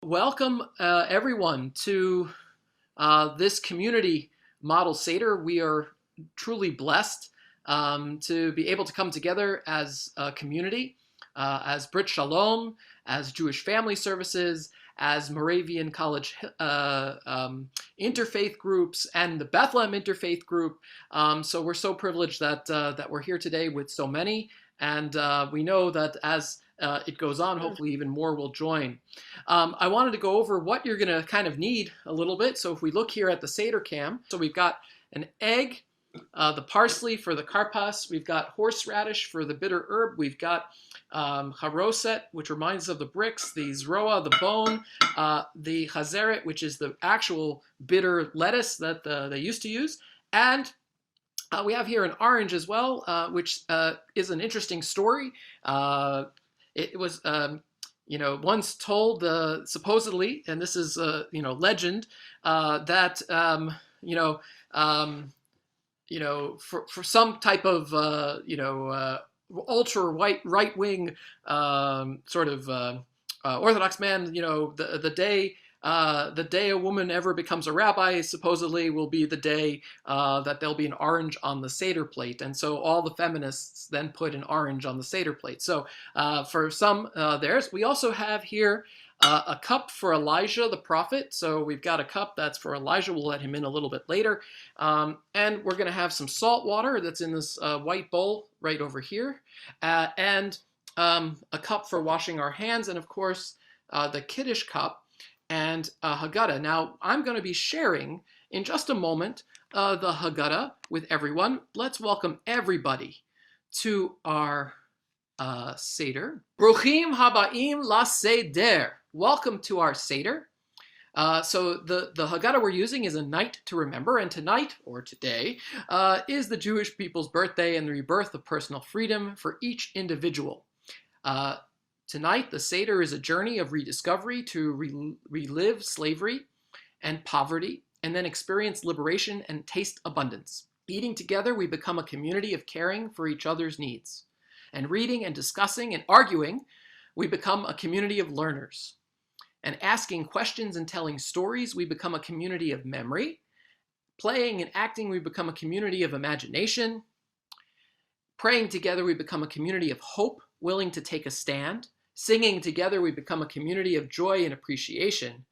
Welcome, everyone, to this Community Model Seder. We are truly blessed to be able to come together as a community, as Brith Sholom, as Jewish Family Services, as Moravian College interfaith groups, and the Bethlehem Interfaith Group. So we're so privileged that we're here today with so many, and we know that as it goes on, hopefully even more will join. I wanted to go over what you're going to kind of need a little bit. So if we look here at the Seder cam, so we've got an egg, the parsley for the karpas, we've got horseradish for the bitter herb, we've got haroset, which reminds us of the bricks, the zroa, the bone, the chazeret, which is the actual bitter lettuce that they used to use, and we have here an orange as well, which is an interesting story. It was, once told, supposedly, and this is, legend, that, for some type of, ultra right wing sort of Orthodox man, the day a woman ever becomes a rabbi, supposedly, will be the day that there'll be an orange on the Seder plate. And so all the feminists then put an orange on the Seder plate. So for some, we also have here a cup for Elijah the prophet. So we've got a cup that's for Elijah. We'll let him in a little bit later. And we're going to have some salt water that's in this white bowl right over here. And a cup for washing our hands. And of course, the Kiddush cup and Haggadah. Now, I'm going to be sharing in just a moment the Haggadah with everyone. Let's welcome everybody to our Seder. Bruchim habaim la Seder. Welcome to our Seder. So the Haggadah we're using is a night to remember, and tonight, or today, is the Jewish people's birthday and the rebirth of personal freedom for each individual. Tonight, the Seder is a journey of rediscovery to relive slavery and poverty, and then experience liberation and taste abundance. Eating together, we become a community of caring for each other's needs. And reading and discussing and arguing, we become a community of learners. And asking questions and telling stories, we become a community of memory. Playing and acting, we become a community of imagination. Praying together, we become a community of hope, willing to take a stand. Singing together, we become a community of joy and appreciation.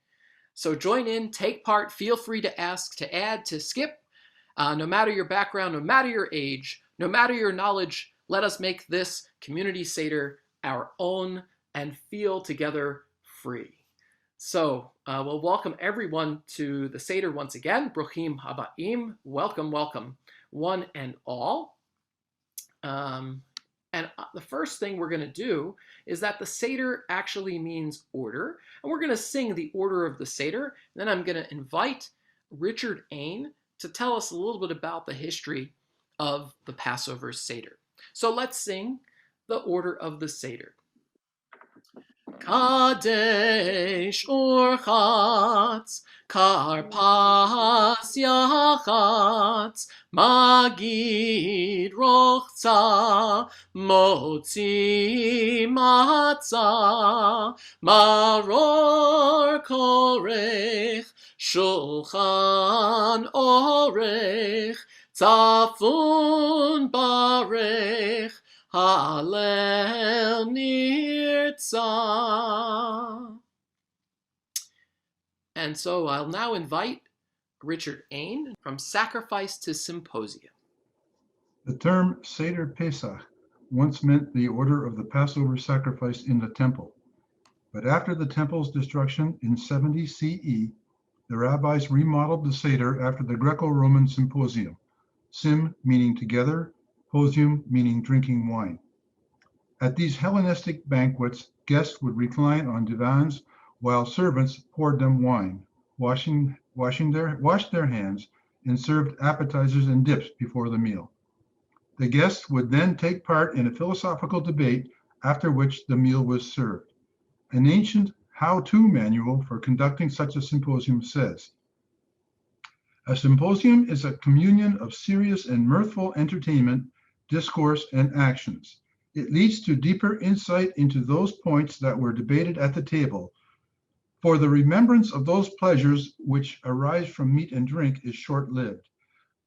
So join in, take part, feel free to ask, to add, to skip. No matter your background, no matter your age, no matter your knowledge, let us make this Community Seder our own and feel together free. So we'll welcome everyone to the Seder once again. Bruchim habaim. Welcome, welcome, one and all. And the first thing we're going to do is that the Seder actually means order. And we're going to sing the order of the Seder. Then I'm going to invite Richard Ain to tell us a little bit about the history of the Passover Seder. So let's sing the order of the Seder. Kadesh Orchatz, Karpas Yachatz, Magid Rochza, Motzi Matzah, Maror Korech, Shulchan Orech, Tzafun Barech, Hallel Nirtzah. And so I'll now invite Richard Ain from Sacrifice to Symposium. The term Seder Pesach once meant the order of the Passover sacrifice in the temple. But after the temple's destruction in 70 CE, the rabbis remodeled the Seder after the Greco-Roman Symposium. Sim meaning together, posium meaning drinking wine. At these Hellenistic banquets, guests would recline on divans while servants poured them wine, washed their hands, and served appetizers and dips before the meal. The guests would then take part in a philosophical debate, after which the meal was served. An ancient how-to manual for conducting such a symposium says, "A symposium is a communion of serious and mirthful entertainment, discourse, and actions. It leads to deeper insight into those points that were debated at the table. For the remembrance of those pleasures which arise from meat and drink is short-lived,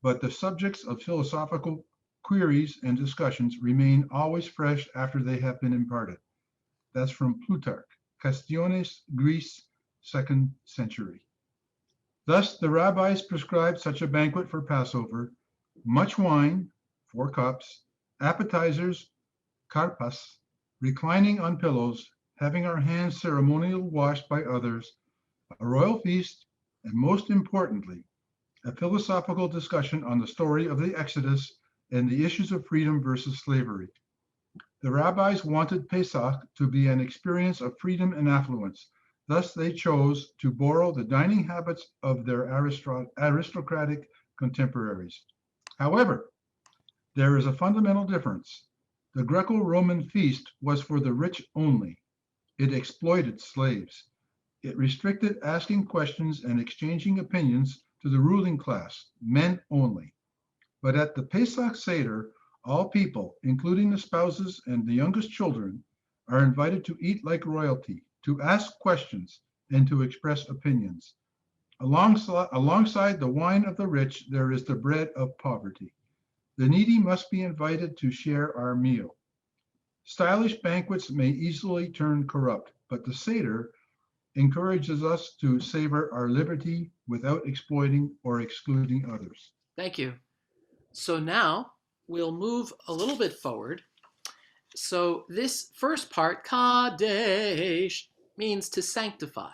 but the subjects of philosophical queries and discussions remain always fresh after they have been imparted. That's from Plutarch, Questiones, Greece, 2nd century. Thus, the rabbis prescribed such a banquet for Passover: much wine, 4 cups, appetizers, karpas, reclining on pillows, having our hands ceremonially washed by others, a royal feast, and most importantly, a philosophical discussion on the story of the Exodus and the issues of freedom versus slavery. The rabbis wanted Pesach to be an experience of freedom and affluence. Thus, they chose to borrow the dining habits of their aristocratic contemporaries. However, there is a fundamental difference. The Greco-Roman feast was for the rich only. It exploited slaves. It restricted asking questions and exchanging opinions to the ruling class, men only. But at the Pesach Seder, all people, including the spouses and the youngest children, are invited to eat like royalty, to ask questions, and to express opinions. Alongside the wine of the rich, there is the bread of poverty. The needy must be invited to share our meal. Stylish banquets may easily turn corrupt, but the Seder encourages us to savor our liberty without exploiting or excluding others. Thank you. So now we'll move a little bit forward. So this first part, Kadesh, means to sanctify.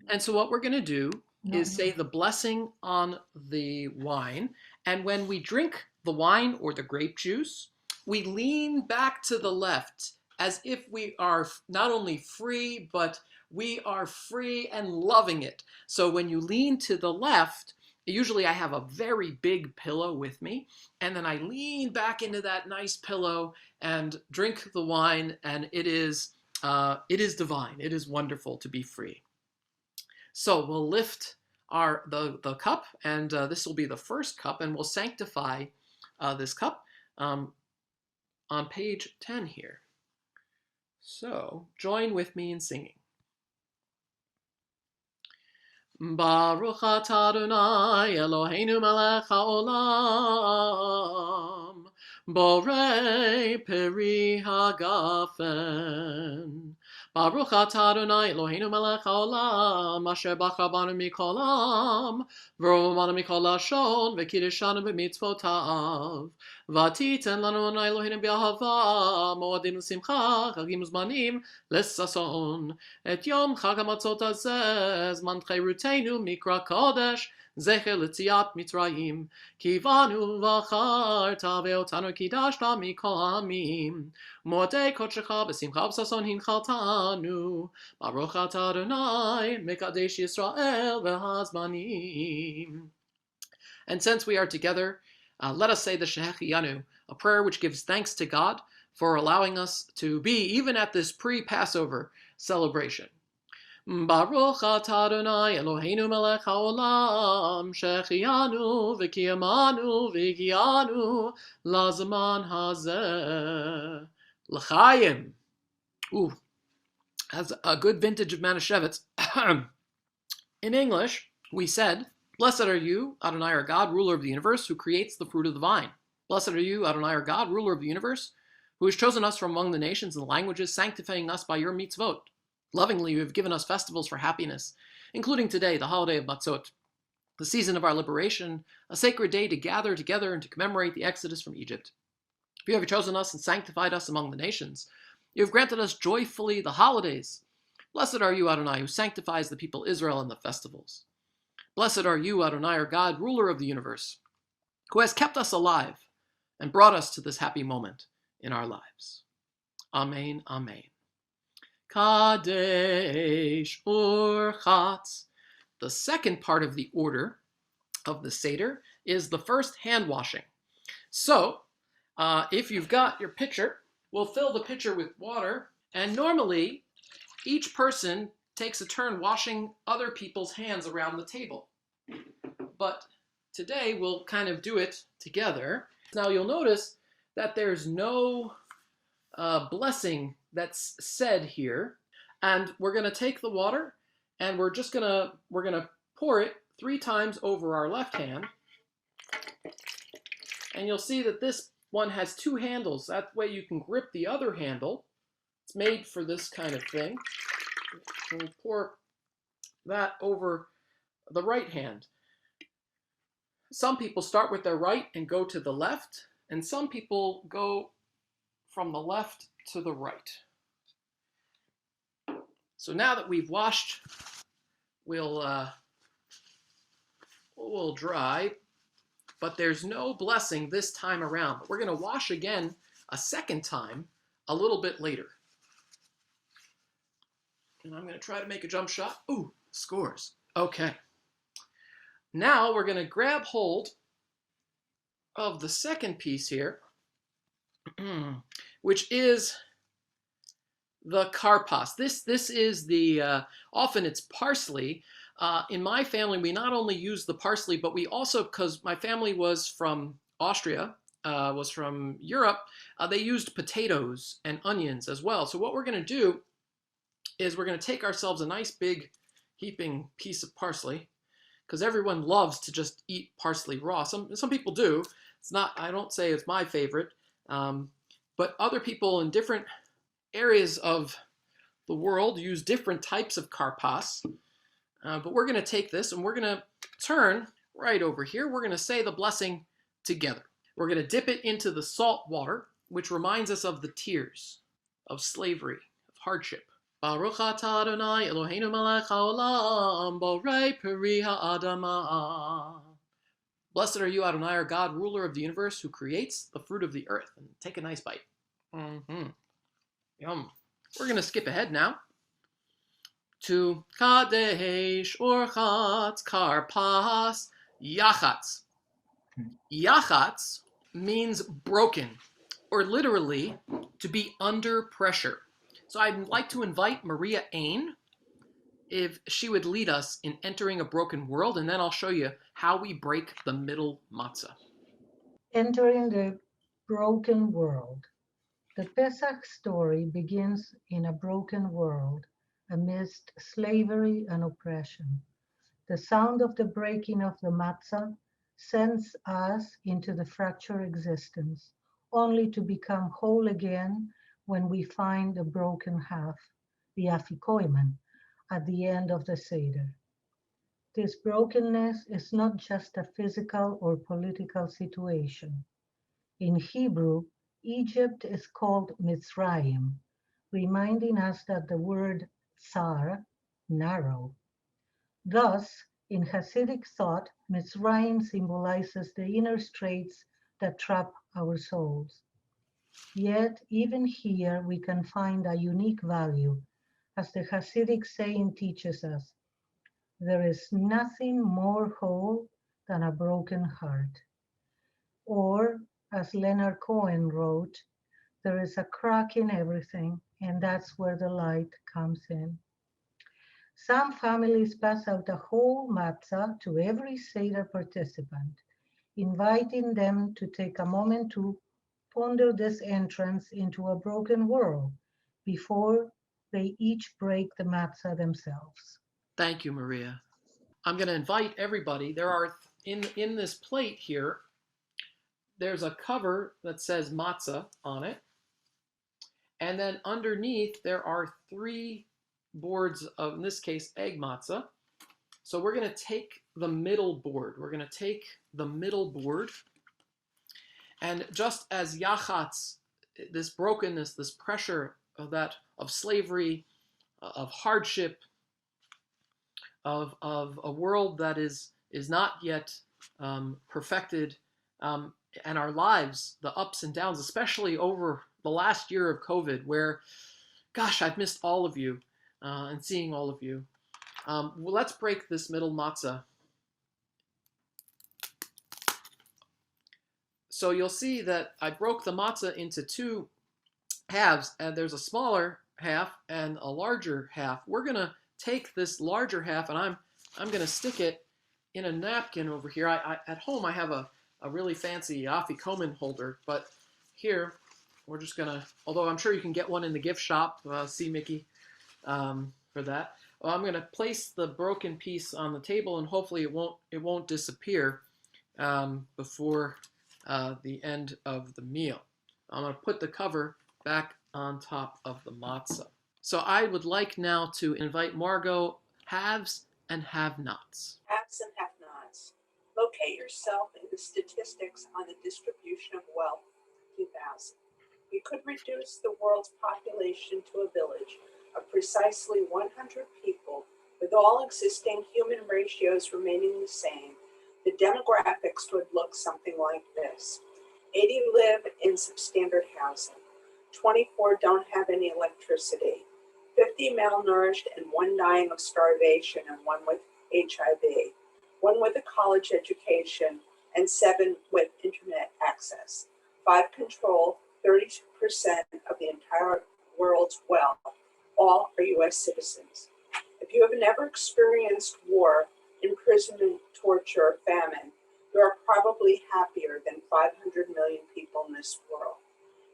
And so what we're going to do is say the blessing on the wine. And when we drink the wine or the grape juice, we lean back to the left as if we are not only free, but we are free and loving it. So when you lean to the left, usually I have a very big pillow with me, and then I lean back into that nice pillow and drink the wine, and it is divine. It is wonderful to be free. So we'll lift the cup, and this will be the first cup, and we'll sanctify this cup on page 10 here. So join with me in singing. Baruch atah Adonai Eloheinu melech haolam, borei peri hagafen. Baruch atah Adonai Eloheinu melech haolam, asher bachar banu mikol am, v'romanu mikol lashon, v'kiddushanu b'mitzvotav. V'titen lanu Adonai Eloheinu b'ahava, moadim l'simcha, chagim uzmanim l'sason. Et yom chag hamatzot hazeh, zman cherutenu mikra kodesh, zecher l'tziat mitzrayim. Kivanu v'acharta ve'otanu kiddashta mikol ha'amim. Moadei kodshecha b'simcha v'sason hinchaltanu. Baruch atah Adonai, mekadesh Yisrael v'hazmanim. And since we are together, let us say the Shehecheyanu, a prayer which gives thanks to God for allowing us to be even at this pre-Passover celebration. Baruch atah Adonai Eloheinu melech haolam, shehecheyanu v'kiyamanu v'higianu lazaman hazeh. L'chaim. Ooh, that's a good vintage of Manischewitz. In English, we said, blessed are you, Adonai our God, ruler of the universe, who creates the fruit of the vine. Blessed are you, Adonai our God, ruler of the universe, who has chosen us from among the nations and the languages, sanctifying us by your mitzvot. Lovingly, you have given us festivals for happiness, including today, the holiday of Matzot, the season of our liberation, a sacred day to gather together and to commemorate the Exodus from Egypt. You have chosen us and sanctified us among the nations. You have granted us joyfully the holidays. Blessed are you, Adonai, who sanctifies the people Israel in the festivals. Blessed are you, Adonai, our God, ruler of the universe, who has kept us alive and brought us to this happy moment in our lives. Amen, amen. Kadesh Urchatz. The second part of the order of the Seder is the first hand washing. So, if you've got your pitcher, we'll fill the pitcher with water, and normally each person takes a turn washing other people's hands around the table. But today we'll kind of do it together. Now you'll notice that there's no blessing that's said here, and we're going to take the water And we're gonna pour it 3 times over our left hand. And you'll see that this one has 2 handles. That way you can grip the other handle. It's made for this kind of thing. And we pour that over the right hand. Some people start with their right and go to the left, and some people go from the left to the right. So now that we've washed, we'll dry, but there's no blessing this time around. We're going to wash again a second time a little bit later. And I'm going to try to make a jump shot. Ooh, scores. Okay. Now we're going to grab hold of the second piece here, which is the karpas. This is the, often it's parsley. In my family, we not only use the parsley, but we also, because my family was from Austria, was from Europe, they used potatoes and onions as well. So what we're going to do is we're going to take ourselves a nice big heaping piece of parsley, because everyone loves to just eat parsley raw. Some people do. It's not, I don't say it's my favorite, but other people in different areas of the world use different types of karpas. But we're going to take this and we're going to turn right over here. We're going to say the blessing together. We're going to dip it into the salt water, which reminds us of the tears, of slavery, of hardship. Baruch atah Adonai Eloheinu melech haolam borei peri ha'adamah. Blessed are you, Adonai, our God, ruler of the universe, who creates the fruit of the earth. And take a nice bite. Yum. We're going to skip ahead now to Kadesh, Orchatz, Karpas, Yachatz. Yachatz means broken, or literally to be under pressure. So I'd like to invite Maria Ain, if she would lead us in entering a broken world, and then I'll show you how we break the middle matzah. Entering the broken world. The Pesach story begins in a broken world amidst slavery and oppression. The sound of the breaking of the matzah sends us into the fractured existence, only to become whole again when we find the broken half, the afikoimen, at the end of the Seder. This brokenness is not just a physical or political situation. In Hebrew, Egypt is called Mitzrayim, reminding us that the word tsar, narrow. Thus, in Hasidic thought, Mitzrayim symbolizes the inner straits that trap our souls. Yet, even here, we can find a unique value. As the Hasidic saying teaches us, there is nothing more whole than a broken heart. Or, as Leonard Cohen wrote, there is a crack in everything, and that's where the light comes in. Some families pass out a whole matzah to every Seder participant, inviting them to take a moment to ponder this entrance into a broken world before they each break the matzah themselves. Thank you, Maria. I'm going to invite everybody. There are, in this plate here, there's a cover that says matzah on it. And then underneath, there are 3 boards of, in this case, egg matzah. So we're going to take the middle board. We're going to take the middle board. And just as Yachatz, this brokenness, this pressure of slavery, of hardship, of a world that is not yet perfected, and our lives, the ups and downs, especially over the last year of COVID, where, gosh, I've missed all of you and seeing all of you. Well, let's break this middle matzah. So you'll see that I broke the matzah into 2 halves, and there's a smaller half and a larger half. We're going to take this larger half, and I'm going to stick it in a napkin over here. At home, I have a really fancy afikomen holder, but here we're just going to, although I'm sure you can get one in the gift shop, see Mickey for that. Well, I'm going to place the broken piece on the table, and hopefully it won't disappear before the end of the meal. I'm going to put the cover back on top of the matzah. So I would like now to invite Margot, haves and have-nots. Haves and have-nots. Locate yourself in the statistics on the distribution of wealth 2000. We could reduce the world's population to a village of precisely 100 people, with all existing human ratios remaining the same. The demographics would look something like this. 80 live in substandard housing. 24 don't have any electricity. 50 malnourished and 1 dying of starvation and 1 with HIV. 1 with a college education and 7 with internet access. 5 control 32% of the entire world's wealth. All are U.S. citizens. If you have never experienced war, imprisonment, torture, or famine, you are probably happier than 500 million people in this world.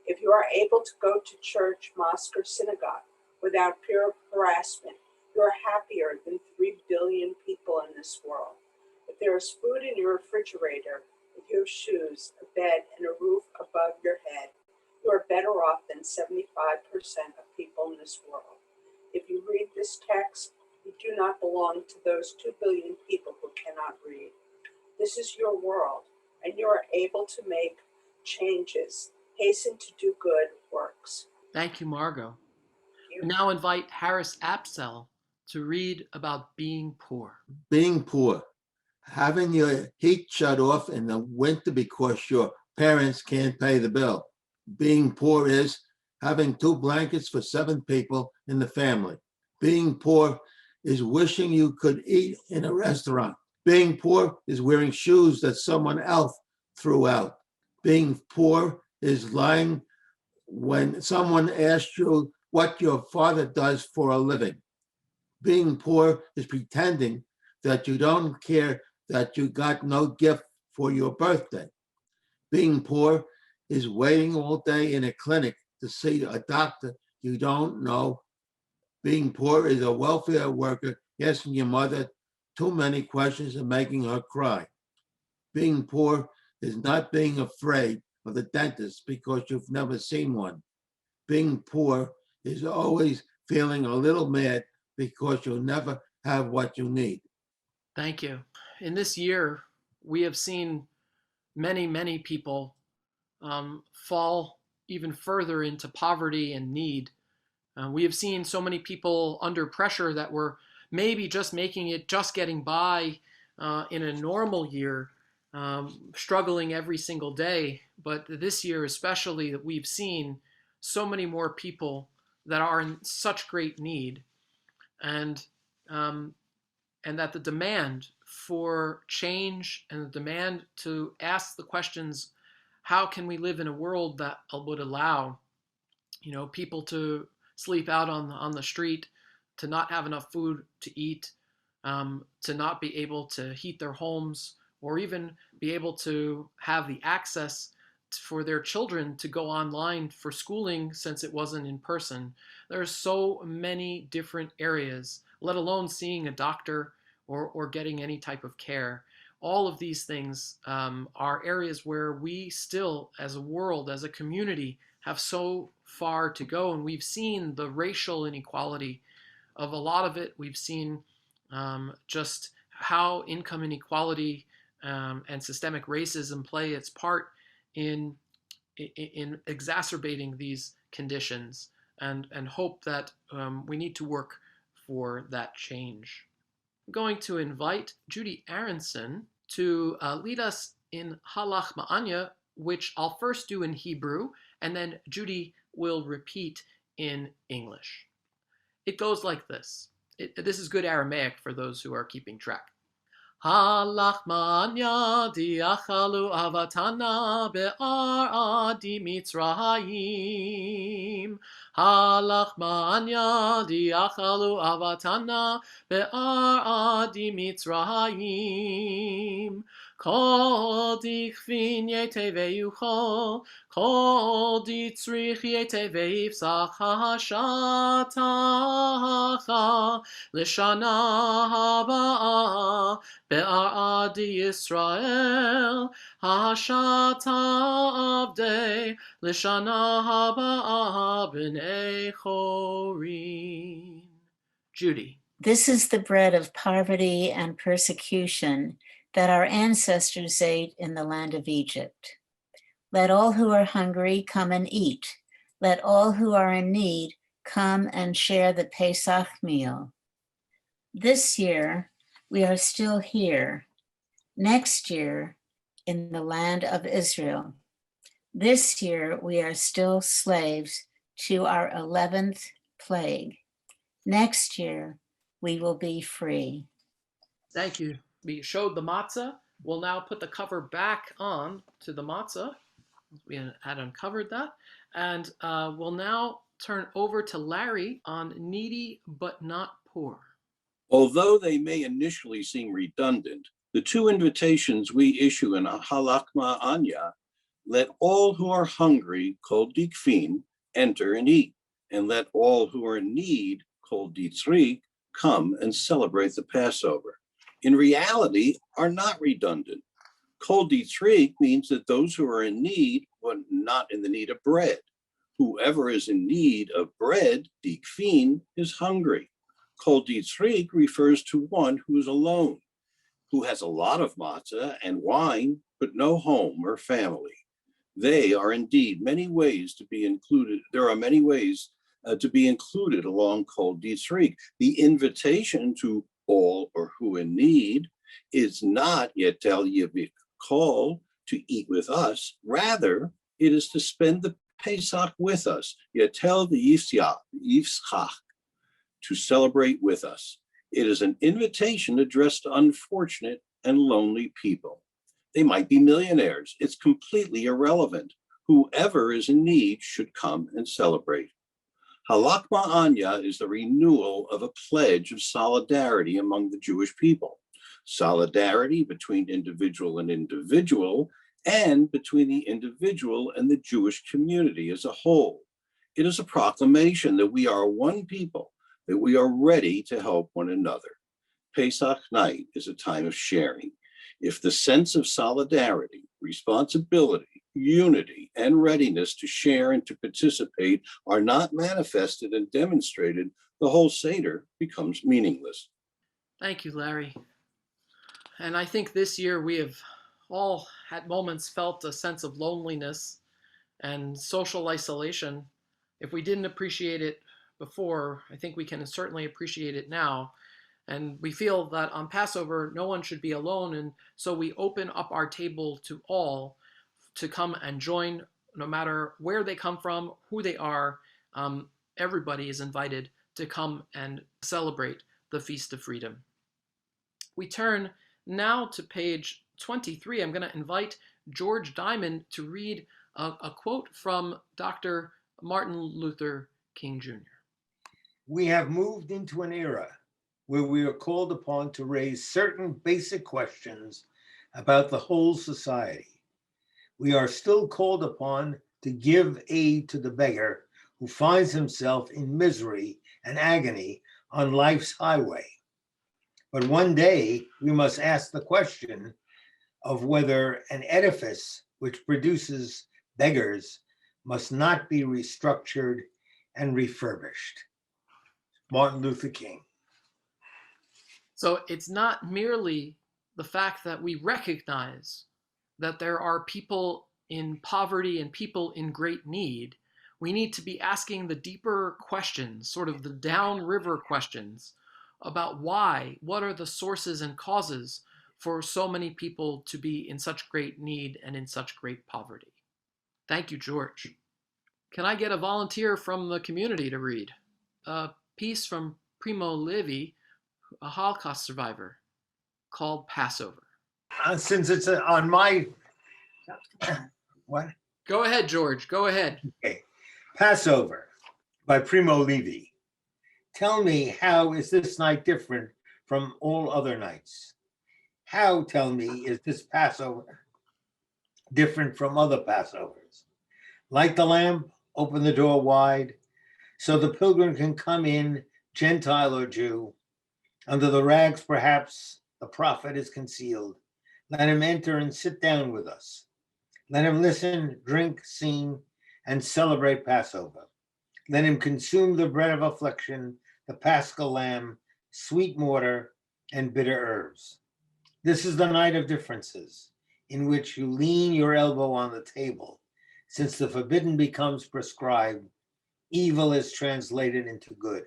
If you are able to go to church, mosque, or synagogue without fear of harassment, you are happier than 3 billion people in this world. If there is food in your refrigerator, if you have shoes, a bed, and a roof above your head, you are better off than 75% of people in this world. If you read this text, you do not belong to those 2 billion people who cannot read. This is your world, and you are able to make changes. Hasten to do good works. Thank you, Margot. You. We now invite Harris Apsell to read about being poor. Being poor, having your heat shut off in the winter because your parents can't pay the bill. Being poor is having 2 blankets for 7 people in the family. Being poor is wishing you could eat in a restaurant. Being poor is wearing shoes that someone else threw out. Being poor is lying when someone asks you what your father does for a living. Being poor is pretending that you don't care that you got no gift for your birthday. Being poor is waiting all day in a clinic to see a doctor you don't know. Being poor is a welfare worker asking your mother too many questions and making her cry. Being poor is not being afraid of the dentist because you've never seen one. Being poor is always feeling a little mad because you'll never have what you need. Thank you. In this year, we have seen many, many people fall even further into poverty and need. We have seen so many people under pressure that were maybe just making it, just getting by in a normal year, struggling every single day. But this year especially, that we've seen so many more people that are in such great need, and that the demand for change and the demand to ask the questions, how can we live in a world that would allow, people to sleep out on the street, to not have enough food to eat, to not be able to heat their homes, or even be able to have the access for their children to go online for schooling since it wasn't in person. There are so many different areas, let alone seeing a doctor or getting any type of care. All of these things are areas where we still, as a world, as a community, have so far to go. And we've seen the racial inequality of a lot of it. We've seen just how income inequality and systemic racism play its part in exacerbating these conditions, and hope that we need to work for that change. I'm going to invite Judy Aronson to lead us in Halach Ma'anya, which I'll first do in Hebrew, and then Judy will repeat in English. It goes like this. This is good Aramaic for those who are keeping track. Halachmanya diachalu avatana be'ar adi Mitzrayim. Halachmanya diachalu avatana be'ar adi Mitzrayim. Kol dichvin yeteveucho, kol ditzrich yeteveivsach hashatacha, l'shana haba'ah, be'ar adi Yisrael, hashata avdei, l'shana haba'ah b'nei chorin. Judy. This is the bread of poverty and persecution that our ancestors ate in the land of Egypt. Let all who are hungry come and eat. Let all who are in need come and share the Pesach meal. This year, we are still here. Next year, in the land of Israel. This year, we are still slaves to our 11th plague. Next year, we will be free. Thank you. We showed the matzah. We'll now put the cover back on to the matzah. We had uncovered that. And we'll now turn over to Larry on needy but not poor. Although they may initially seem redundant, the two invitations we issue in Halakma Anya, let all who are hungry, kol dikfin, enter and eat, and let all who are in need, kol ditzrik, come and celebrate the Passover, in reality are not redundant. Kol ditzrik means that those who are in need, but not in the need of bread. Whoever is in need of bread, dikfin, is hungry. Kol ditzrik refers to one who is alone, who has a lot of matzah and wine, but no home or family. They are indeed many ways to be included. There are many ways to be included along Kol Ditzrik. The invitation to all or who in need is not Yetel Yevik call to eat with us. Rather, it is to spend the Pesach with us. Yetel the Yivschach, to celebrate with us. It is an invitation addressed to unfortunate and lonely people. They might be millionaires. It's completely irrelevant. Whoever is in need should come and celebrate. Halakma Anya is the renewal of a pledge of solidarity among the Jewish people. Solidarity between individual and individual, and between the individual and the Jewish community as a whole. It is a proclamation that we are one people, that we are ready to help one another. Pesach night is a time of sharing. If the sense of solidarity, responsibility, unity, and readiness to share and to participate are not manifested and demonstrated, the whole Seder becomes meaningless. Thank you, Larry. And I think this year we have all at moments felt a sense of loneliness and social isolation. If we didn't appreciate it before, I think we can certainly appreciate it now. And we feel that on Passover, no one should be alone. And so we open up our table to all to come and join, no matter where they come from, who they are. Everybody is invited to come and celebrate the Feast of Freedom. We turn now to page 23. I'm going to invite George Diamond to read a quote from Dr. Martin Luther King Jr. We have moved into an era where we are called upon to raise certain basic questions about the whole society. We are still called upon to give aid to the beggar who finds himself in misery and agony on life's highway. But one day we must ask the question of whether an edifice which produces beggars must not be restructured and refurbished. Martin Luther King. So it's not merely the fact that we recognize that there are people in poverty and people in great need. We need to be asking the deeper questions, sort of the downriver questions about why, what are the sources and causes for so many people to be in such great need and in such great poverty. Thank you, George. Can I get a volunteer from the community to read a piece from Primo Levi, a Holocaust survivor, called Passover? Since it's on my, what? Go ahead, George. Go ahead. Okay. Passover by Primo Levi. Tell me, how is this night different from all other nights? How, tell me, is this Passover different from other Passovers? Light the lamp, open the door wide, so the pilgrim can come in, Gentile or Jew. Under the rags, perhaps, the prophet is concealed. Let him enter and sit down with us. Let him listen, drink, sing, and celebrate Passover. Let him consume the bread of affliction, the paschal lamb, sweet mortar, and bitter herbs. This is the night of differences, in which you lean your elbow on the table. Since the forbidden becomes prescribed, evil is translated into good.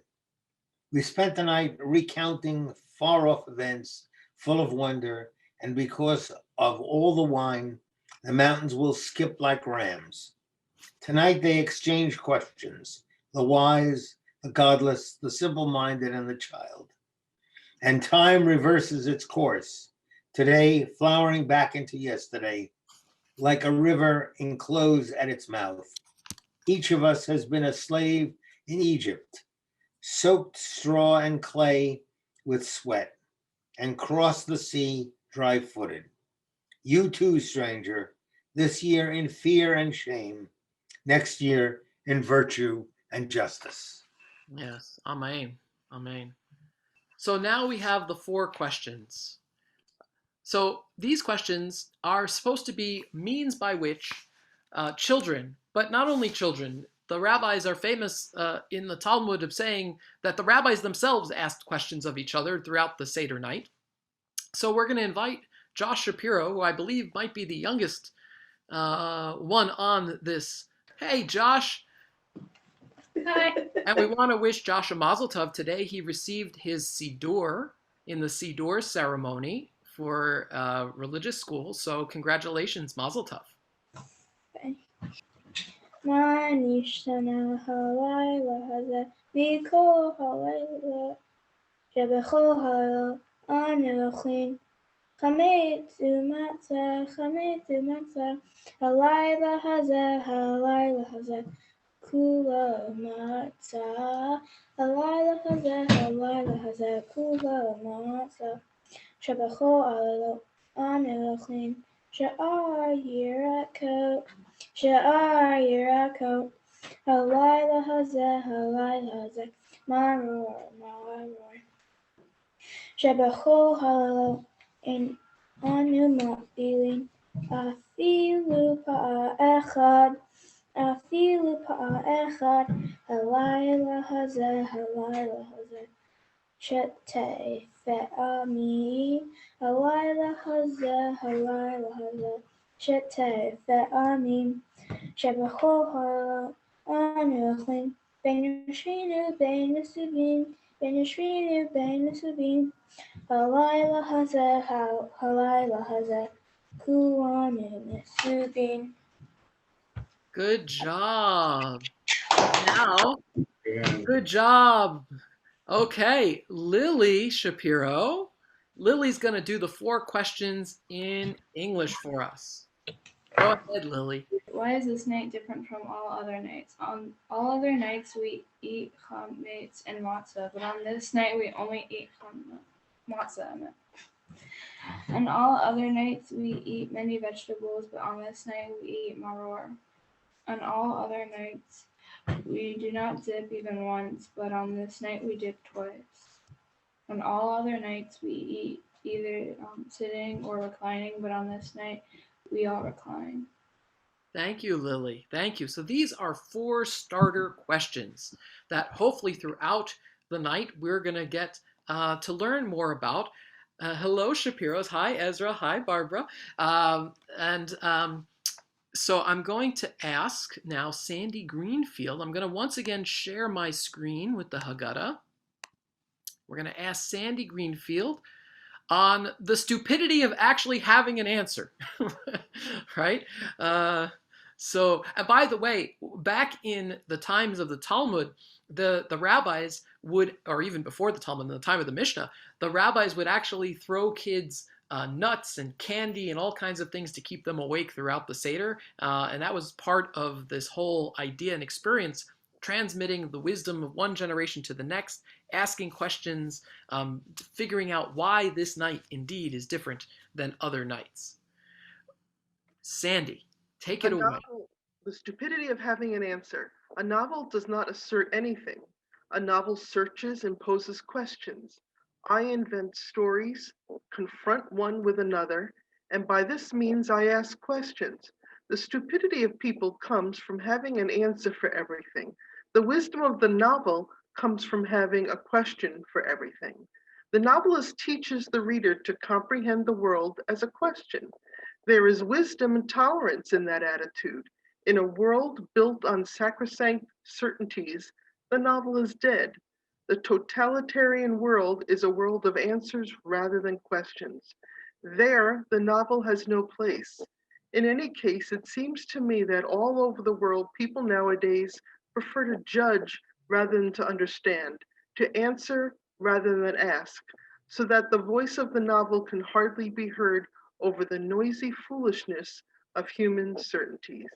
We spent the night recounting far-off events full of wonder, and because of all the wine, the mountains will skip like rams. Tonight they exchange questions, the wise, the godless, the simple-minded, and the child. And time reverses its course, today flowering back into yesterday, like a river enclosed at its mouth. Each of us has been a slave in Egypt, soaked straw and clay with sweat, and crossed the sea dry-footed. You too, stranger, this year in fear and shame, next year in virtue and justice. Yes, amen, amen. So now we have the 4 questions. So these questions are supposed to be means by which children, but not only children, the rabbis are famous in the Talmud of saying that the rabbis themselves asked questions of each other throughout the Seder night. So we're going to invite Josh Shapiro, who I believe might be the youngest one on this. Hey, Josh. Hi. And we want to wish Josh a mazel tov. Today he received his Siddur in the Siddur ceremony for religious school. So congratulations, mazel tov. מה נשתנה הלילה הזה מכל הלילה שבכל הלילה אנו אוכלים חמץ ומצה הלילה הזה כולה מצה הלילה הזה כולה מצה שבכל הלילה אנו אוכלים שער ירקות הלילה הזה מרור שבכל הלילה אנו מפעילים אפילו פעם אחת הלילה הזה שתי פעמים הלילה הזה שתי פעמים שבכל הלילה אנו אוכלים בין יושבינו בין נסובים הלילה הזה כולנו נסובים. Good job. Now, good job. Okay, Lily Shapiro. Lily's going to do the 4 questions in English for us. Go ahead, Lily. Why is this night different from all other nights? On all other nights we eat chametz and matzah, but on this night we only eat matzah. On all other nights we eat many vegetables, but on this night we eat maror. On all other nights we do not dip even once, but on this night we dip twice. On all other nights we eat either sitting or reclining, but on this night we all recline. Thank you, Lily. Thank you. So these are 4 starter questions that hopefully throughout the night we're going to get to learn more about. Hello, Shapiros. Hi, Ezra. Hi, Barbara. So I'm going to ask now Sandy Greenfield. I'm going to once again share my screen with the Haggadah. We're going to ask Sandy Greenfield on the stupidity of actually having an answer, right? And by the way, back in the times of the Talmud, the rabbis would, or even before the Talmud, in the time of the Mishnah, the rabbis would actually throw kids nuts and candy and all kinds of things to keep them awake throughout the Seder. And that was part of this whole idea and experience, transmitting the wisdom of one generation to the next, asking questions, figuring out why this night indeed is different than other nights. Sandy, take it away. Novel, the stupidity of having an answer. A novel does not assert anything. A novel searches and poses questions. I invent stories, confront one with another, and by this means I ask questions. The stupidity of people comes from having an answer for everything. The wisdom of the novel comes from having a question for everything. The novelist teaches the reader to comprehend the world as a question. There is wisdom and tolerance in that attitude. In a world built on sacrosanct certainties, the novel is dead. The totalitarian world is a world of answers rather than questions. There, the novel has no place. In any case, it seems to me that all over the world, people nowadays prefer to judge rather than to understand, to answer rather than ask, so that the voice of the novel can hardly be heard over the noisy foolishness of human certainties.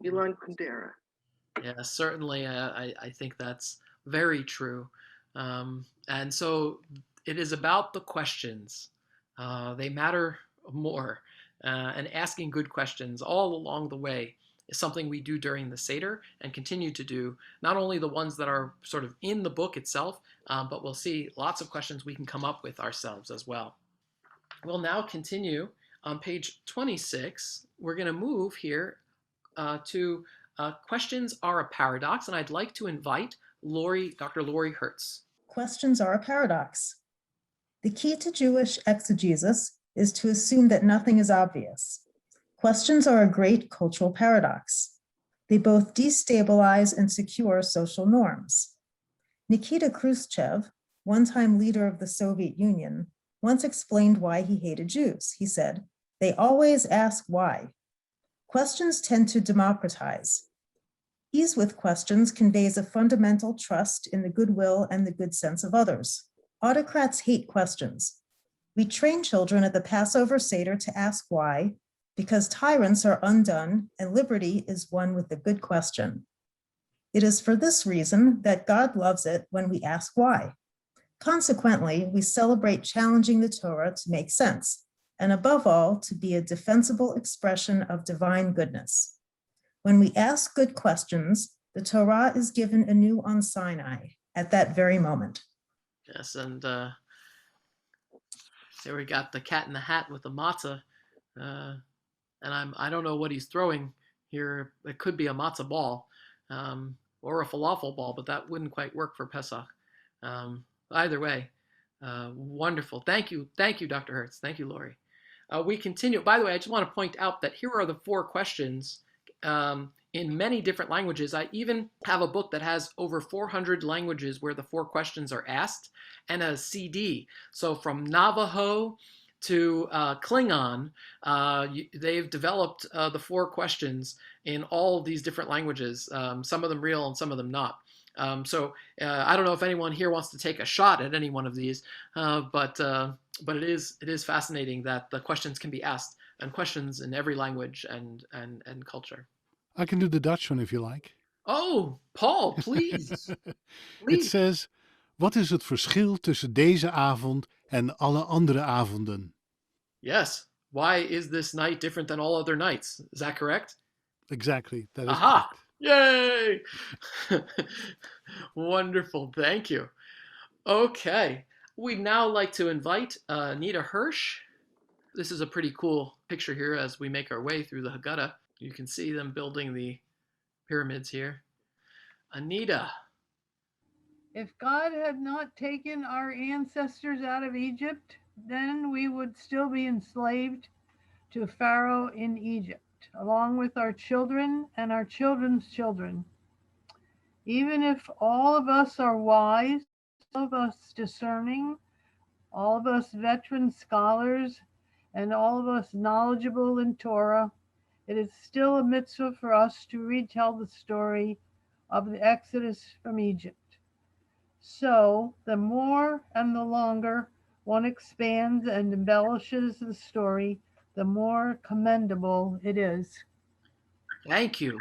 Ilan Kundera. Yeah, certainly. I think that's very true. And so it is about the questions. They matter more. And asking good questions all along the way is something we do during the Seder and continue to do, not only the ones that are sort of in the book itself, but we'll see lots of questions we can come up with ourselves as well. We'll now continue on page 26. We're going to move here to questions are a paradox, and I'd like to invite Dr. Lori Hertz. Questions are a paradox. The key to Jewish exegesis is to assume that nothing is obvious. Questions are a great cultural paradox. They both destabilize and secure social norms. Nikita Khrushchev, one-time leader of the Soviet Union, once explained why he hated Jews. He said, "They always ask why." Questions tend to democratize. Ease with questions conveys a fundamental trust in the goodwill and the good sense of others. Autocrats hate questions. We train children at the Passover Seder to ask why, because tyrants are undone and liberty is won with a good question. It is for this reason that God loves it when we ask why. Consequently, we celebrate challenging the Torah to make sense, and above all, to be a defensible expression of divine goodness. When we ask good questions, the Torah is given anew on Sinai at that very moment. Yes, and there we got the cat in the hat with the matzah, and I don't know what he's throwing here. It could be a matzah ball or a falafel ball, but that wouldn't quite work for Pesach. Either way, wonderful. Thank you, Dr. Hertz. Thank you, Lori. We continue. By the way, I just want to point out that here are the 4 questions in many different languages. I even have a book that has over 400 languages where the 4 questions are asked, and a CD. So from Navajo to Klingon, they've developed the 4 questions in all these different languages, some of them real and some of them not. So I don't know if anyone here wants to take a shot at any one of these, but it is fascinating that the questions can be asked, and questions in every language and culture. I can do the Dutch one if you like. Oh, Paul, please. It says, wat is het verschil tussen deze avond en alle andere avonden? Yes. Why is this night different than all other nights? Is that correct? Exactly. That is Aha! correct. Yay! Wonderful. Thank you. Okay. We'd now like to invite Anita Hirsch. This is a pretty cool picture here as we make our way through the Haggadah. You can see them building the pyramids here. Anita. If God had not taken our ancestors out of Egypt, then we would still be enslaved to Pharaoh in Egypt, along with our children and our children's children. Even if all of us are wise, all of us discerning, all of us veteran scholars, and all of us knowledgeable in Torah, it is still a mitzvah for us to retell the story of the Exodus from Egypt. So the more and the longer one expands and embellishes the story, the more commendable it is. Thank you.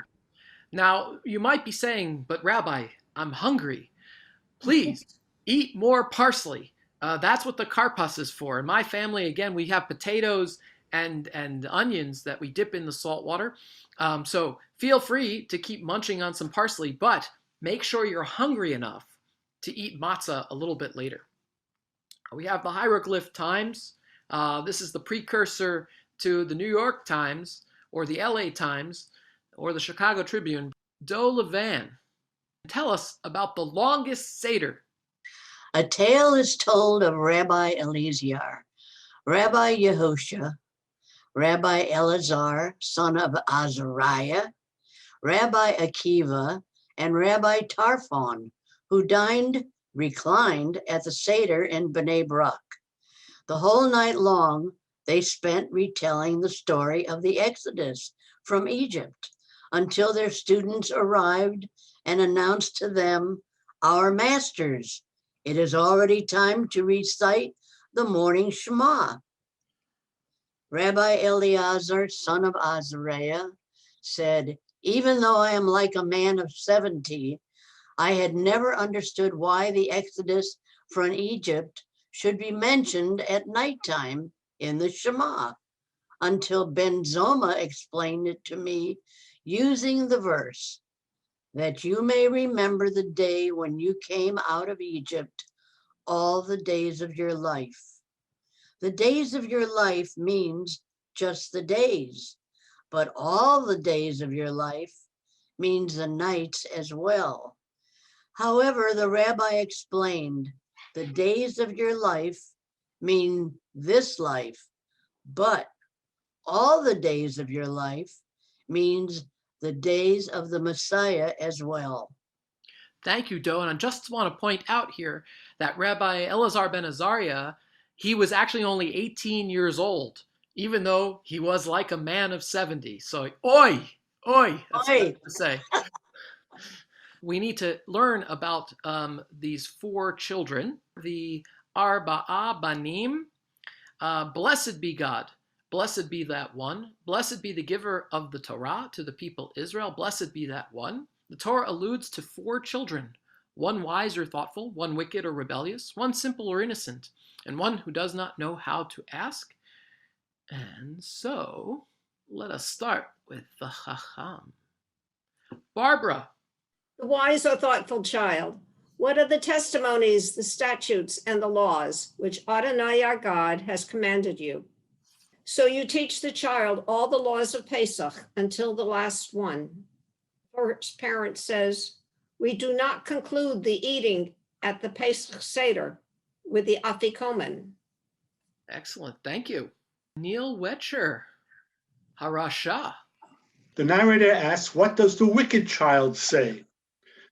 Now, you might be saying, but Rabbi, I'm hungry. Please eat more parsley. That's what the karpas is for. In my family, again, we have potatoes and onions that we dip in the salt water. So feel free to keep munching on some parsley, but make sure you're hungry enough to eat matzah a little bit later. We have the Hieroglyph Times. This is the precursor to the New York Times or the LA Times or the Chicago Tribune. Do Levan, tell us about the longest Seder. A tale is told of Rabbi Eliezer, Rabbi Yehosha, Rabbi Elazar, son of Azariah, Rabbi Akiva, and Rabbi Tarfon, who reclined at the Seder in Bnei Brak. The whole night long, they spent retelling the story of the Exodus from Egypt until their students arrived and announced to them, "Our masters, it is already time to recite the morning Shema." Rabbi Eleazar, son of Azariah, said, "Even though I am like a man of 70, I had never understood why the Exodus from Egypt should be mentioned at nighttime in the Shema until Ben Zoma explained it to me using the verse, that you may remember the day when you came out of Egypt all the days of your life. The days of your life means just the days, but all the days of your life means the nights as well. However, the rabbi explained, the days of your life mean this life, but all the days of your life means the days of the Messiah as well." Thank you, Do. And I just want to point out here that Rabbi Elazar ben Azariah, he was actually only 18 years old, even though he was like a man of 70. So, oi, that's what I have to say. We need to learn about these four children, the Arba'a Banim. Blessed be God. Blessed be that one. Blessed be the giver of the Torah to the people Israel. Blessed be that one. The Torah alludes to four children, one wise or thoughtful, one wicked or rebellious, one simple or innocent, and one who does not know how to ask. And so, let us start with the Chacham. Barbara. The wise or thoughtful child. What are the testimonies, the statutes, and the laws which Adonai our God has commanded you? So you teach the child all the laws of Pesach until the last one. First parent says, we do not conclude the eating at the Pesach Seder with the Afikomen. Excellent, thank you. Neil Wetcher, Harasha. The narrator asks, what does the wicked child say?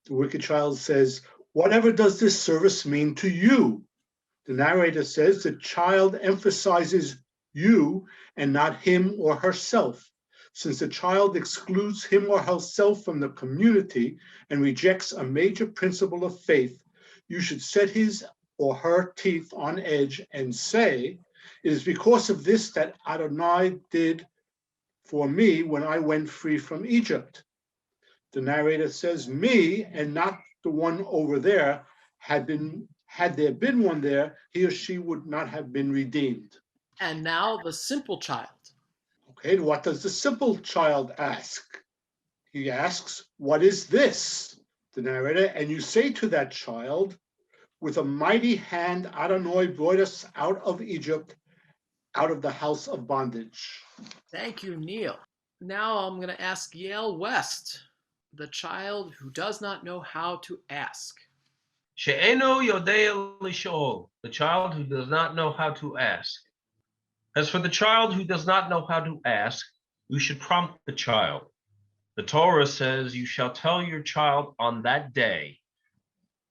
The wicked child says, whatever does this service mean to you? The narrator says the child emphasizes you and not him or herself. Since the child excludes him or herself from the community and rejects a major principle of faith, you should set his or her teeth on edge and say, it is because of this that Adonai did for me when I went free from Egypt. The narrator says, me and not the one over there, had there been one there, he or she would not have been redeemed. And now the simple child. Okay, what does the simple child ask? He asks, what is this? The narrator, and you say to that child, with a mighty hand, Adonai brought us out of Egypt, out of the house of bondage. Thank you, Neil. Now I'm going to ask Yale West, the child who does not know how to ask. She'eno yodei lishol, the child who does not know how to ask. As for the child who does not know how to ask, you should prompt the child. The Torah says, you shall tell your child on that day,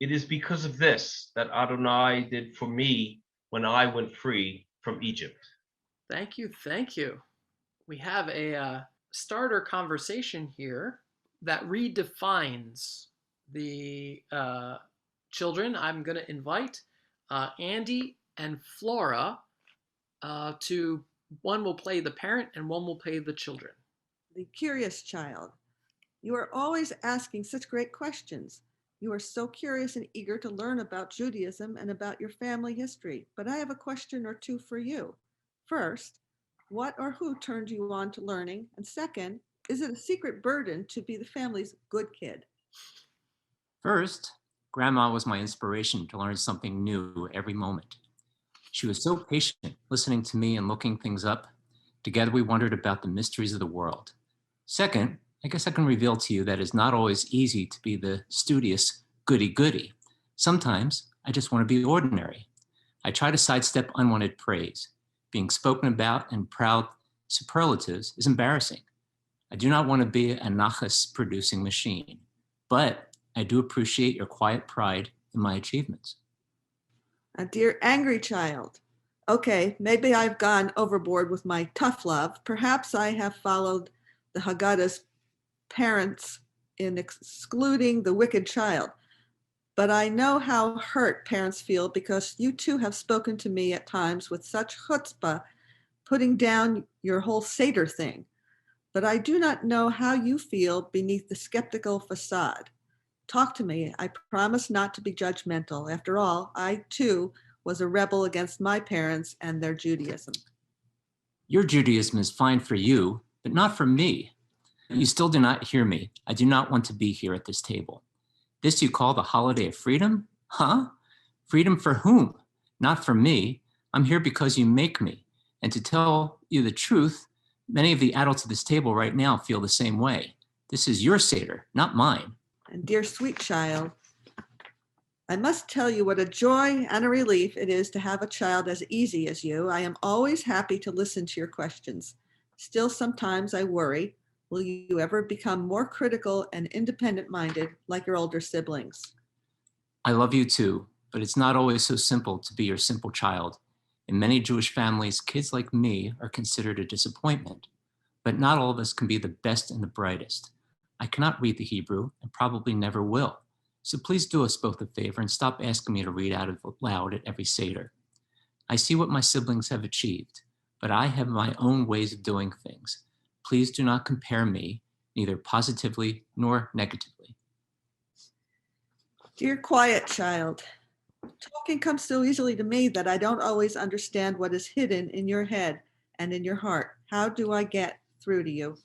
it is because of this that Adonai did for me when I went free from Egypt. Thank you, thank you. We have a starter conversation here that redefines the children, I'm going to invite Andy and Flora to, one will play the parent and one will play the children. The curious child. You are always asking such great questions. You are so curious and eager to learn about Judaism and about your family history. But I have a question or two for you. First, what or who turned you on to learning? And second, is it a secret burden to be the family's good kid? First, Grandma was my inspiration to learn something new every moment. She was so patient, listening to me and looking things up. Together we wondered about the mysteries of the world. Second, I guess I can reveal to you that it's not always easy to be the studious goody-goody. Sometimes I just want to be ordinary. I try to sidestep unwanted praise. Being spoken about in proud superlatives is embarrassing. I do not want to be a nachas-producing machine, but I do appreciate your quiet pride in my achievements. A dear angry child. Okay, maybe I've gone overboard with my tough love. Perhaps I have followed the Haggadah's parents in excluding the wicked child. But I know how hurt parents feel because you too have spoken to me at times with such chutzpah, putting down your whole Seder thing. But I do not know how you feel beneath the skeptical facade. Talk to me. I promise not to be judgmental. After all, I too was a rebel against my parents and their Judaism. Your Judaism is fine for you, but not for me. You still do not hear me. I do not want to be here at this table. This you call the holiday of freedom? Huh? Freedom for whom? Not for me. I'm here because you make me. And to tell you the truth, many of the adults at this table right now feel the same way. This is your Seder, not mine. And dear sweet child, I must tell you what a joy and a relief it is to have a child as easy as you. I am always happy to listen to your questions. Still, sometimes I worry, will you ever become more critical and independent-minded like your older siblings? I love you too, but it's not always so simple to be your simple child. In many Jewish families, kids like me are considered a disappointment, but not all of us can be the best and the brightest. I cannot read the Hebrew and probably never will. So please do us both a favor and stop asking me to read out loud at every Seder. I see what my siblings have achieved, but I have my own ways of doing things. Please do not compare me, neither positively nor negatively. Dear quiet child, talking comes so easily to me that I don't always understand what is hidden in your head and in your heart. How do I get through to you?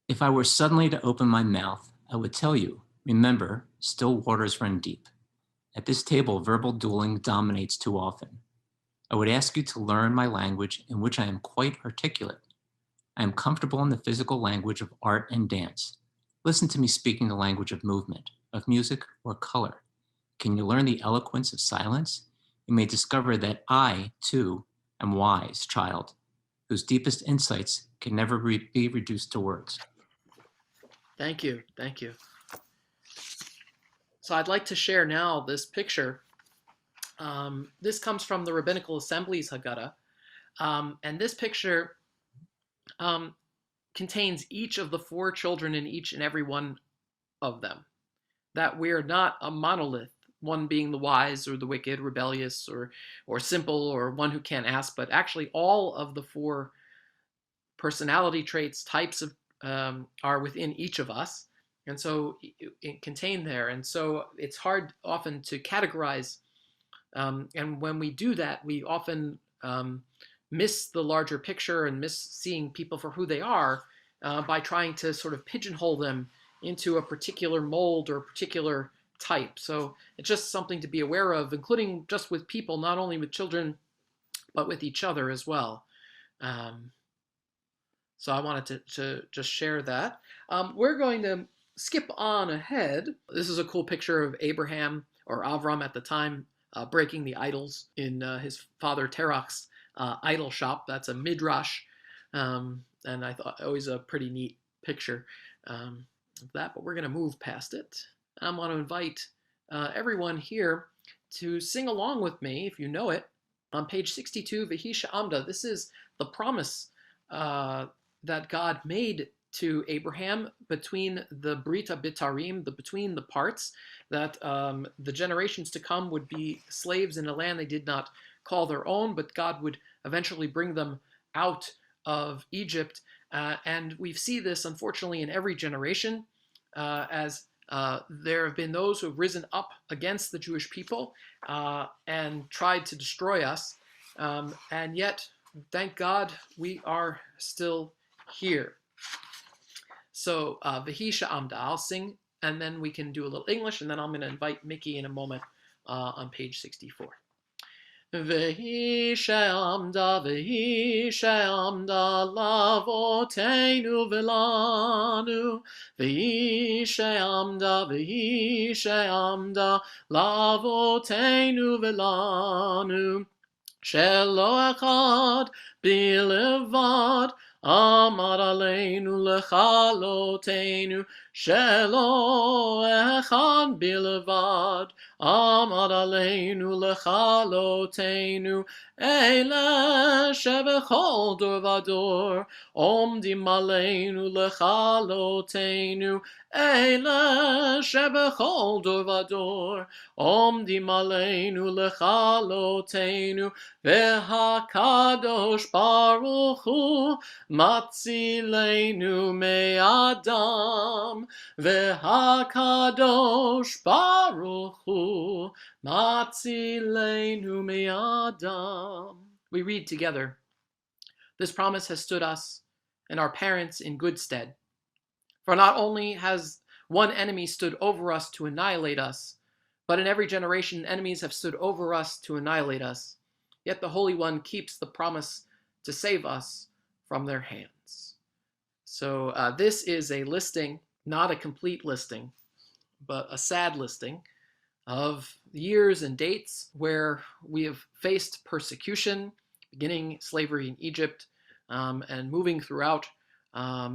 If I were suddenly to open my mouth, I would tell you, remember, still waters run deep. At this table, verbal dueling dominates too often. I would ask you to learn my language in which I am quite articulate. I am comfortable in the physical language of art and dance. Listen to me speaking the language of movement, of music, or color. Can you learn the eloquence of silence? You may discover that I, too, am wise, child, whose deepest insights can never be reduced to words. Thank you. Thank you. So I'd like to share now this picture. This comes from the Rabbinical Assembly's Haggadah. And this picture contains each of the 4 children in each and every one of them. That we're not a monolith, one being the wise or the wicked, rebellious or simple, or one who can't ask, but actually all of the 4 personality traits, types of are within each of us, and so contained there. And so it's hard often to categorize, and when we do that, we often miss the larger picture and miss seeing people for who they are by trying to sort of pigeonhole them into a particular mold or a particular type. So it's just something to be aware of, including just with people, not only with children, but with each other as well. So I wanted to just share that. We're going to skip on ahead. This is a cool picture of Abraham, or Avram at the time, breaking the idols in his father Terach's idol shop. That's a midrash, and I thought always a pretty neat picture of that, but we're going to move past it. I want to invite everyone here to sing along with me, if you know it, on page 62, V'hi she'amda. This is the promise that God made to Abraham between the Brit Bitarim, between the parts, that the generations to come would be slaves in a land they did not call their own, but God would eventually bring them out of Egypt. And we see this, unfortunately, in every generation, as there have been those who have risen up against the Jewish people and tried to destroy us. And yet, thank God, we are still here. So, Vahisha Amda, I'll sing, and then we can do a little English, and then I'm going to invite Mickey in a moment on page 64. Vehi she'amda lavoteinu velanu. Vehi she'amda lavoteinu velanu. Shelo echad bilevad amar aleinu lechalotenu. Shelo echad bilevad amar aleinu lechalotenu. Eile shebechol dor vador omdim aleinu lechalotenu. Eile shebechol dor vador omdim aleinu lechalotenu. V'hakadosh baruch hu matzilenu me'adam. V'hakadosh baruch hu matzilenu me'adam. We read together, this promise has stood us and our parents in good stead. For not only has one enemy stood over us to annihilate us, but in every generation enemies have stood over us to annihilate us. Yet the Holy One keeps the promise to save us from their hands. So this is a listing, not a complete listing, but a sad listing of years and dates where we have faced persecution, beginning slavery in Egypt, and moving throughout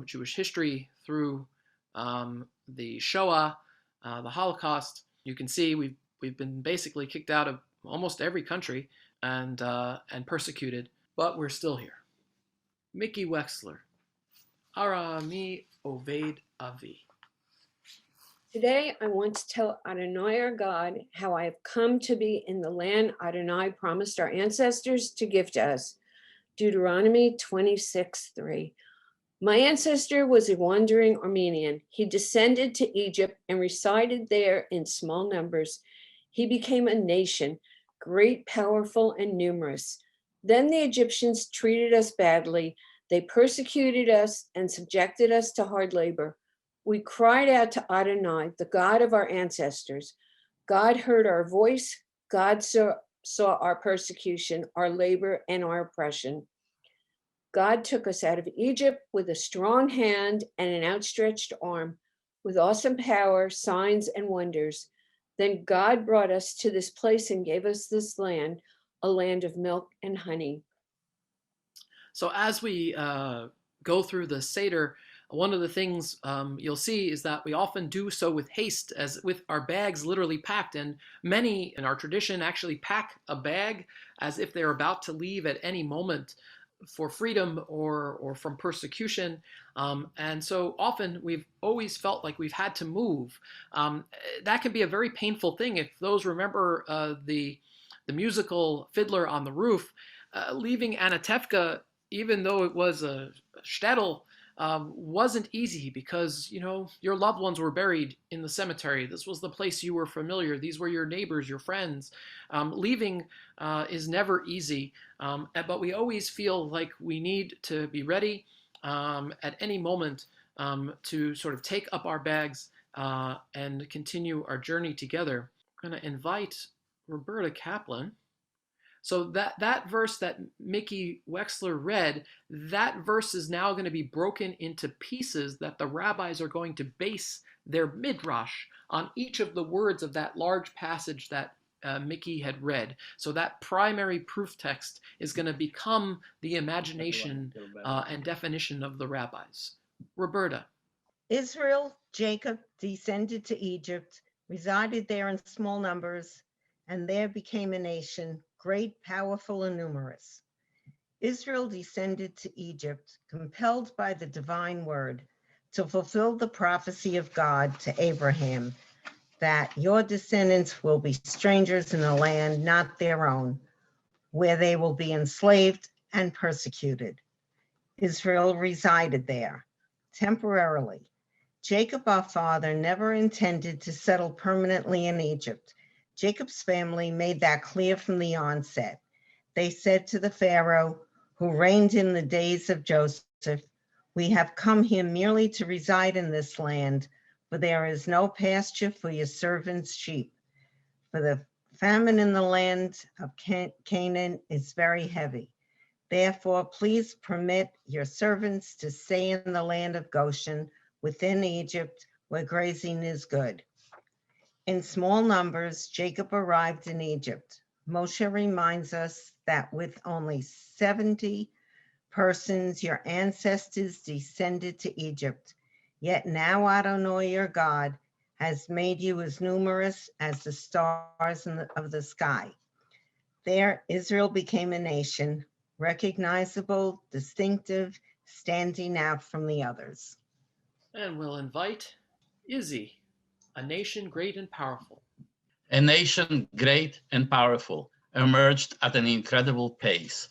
Jewish history through the Shoah, the Holocaust. You can see we've been basically kicked out of almost every country and persecuted, but we're still here. Mickey Wexler, Arami Oved Avi. Today, I want to tell Adonai our God how I have come to be in the land Adonai promised our ancestors to give to us. Deuteronomy 26:3. My ancestor was a wandering Armenian. He descended to Egypt and resided there in small numbers. He became a nation, great, powerful, and numerous. Then the Egyptians treated us badly. They persecuted us and subjected us to hard labor. We cried out to Adonai, the God of our ancestors. God heard our voice. God saw our persecution, our labor, and our oppression. God took us out of Egypt with a strong hand and an outstretched arm, with awesome power, signs, and wonders. Then God brought us to this place and gave us this land, a land of milk and honey. So as we go through the Seder, one of the things you'll see is that we often do so with haste, as with our bags literally packed. And many in our tradition actually pack a bag as if they're about to leave at any moment for freedom or from persecution. And so often we've always felt like we've had to move. That can be a very painful thing. If those remember the musical Fiddler on the Roof, leaving Anatevka, even though it was a shtetl, wasn't easy because, you know, your loved ones were buried in the cemetery. This was the place you were familiar. These were your neighbors, your friends. Leaving is never easy, but we always feel like we need to be ready at any moment to sort of take up our bags and continue our journey together. I'm going to invite Roberta Kaplan. So that verse that Mickey Wexler read, that verse is now going to be broken into pieces that the rabbis are going to base their midrash on each of the words of that large passage that Mickey had read. So that primary proof text is going to become the imagination and definition of the rabbis. Roberta. Israel, Jacob descended to Egypt, resided there in small numbers, and there became a nation, great, powerful, and numerous. Israel descended to Egypt, compelled by the divine word. to fulfill the prophecy of God to Abraham, that your descendants will be strangers in a land not their own, where they will be enslaved and persecuted. Israel resided there temporarily. Jacob, our father, never intended to settle permanently in Egypt. Jacob's family made that clear from the onset. They said to the Pharaoh, who reigned in the days of Joseph, "We have come here merely to reside in this land, for there is no pasture for your servants' sheep. For the famine in the land of Canaan is very heavy. Therefore, please permit your servants to stay in the land of Goshen within Egypt, where grazing is good." In small numbers, Jacob arrived in Egypt. Moshe reminds us that with only 70 persons, your ancestors descended to Egypt. Yet now Adonai, your God, has made you as numerous as the stars of the sky. There, Israel became a nation, recognizable, distinctive, standing out from the others. And we'll invite Izzy, a nation great and powerful. A nation great and powerful emerged at an incredible pace.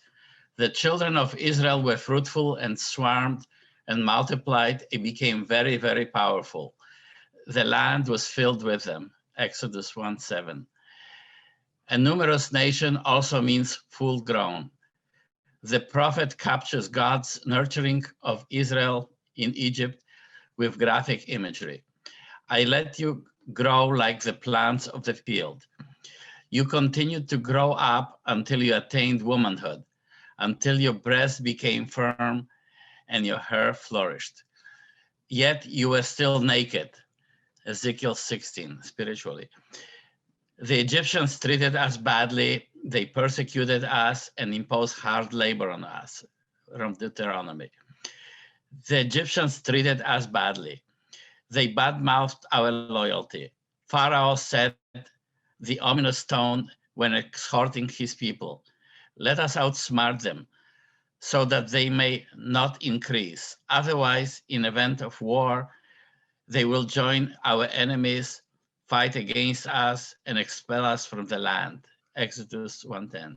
The children of Israel were fruitful and swarmed and multiplied and became very, very powerful. The land was filled with them. Exodus 1:7. A numerous nation also means full grown. The prophet captures God's nurturing of Israel in Egypt with graphic imagery. I let you grow like the plants of the field. You continued to grow up until you attained womanhood, until your breast became firm and your hair flourished. Yet you were still naked. Ezekiel 16, spiritually. The Egyptians treated us badly. They persecuted us and imposed hard labor on us, from Deuteronomy. The Egyptians treated us badly. They badmouthed our loyalty. Pharaoh set the ominous tone when exhorting his people. Let us outsmart them so that they may not increase. Otherwise, in event of war, they will join our enemies, fight against us, and expel us from the land. Exodus 1:10.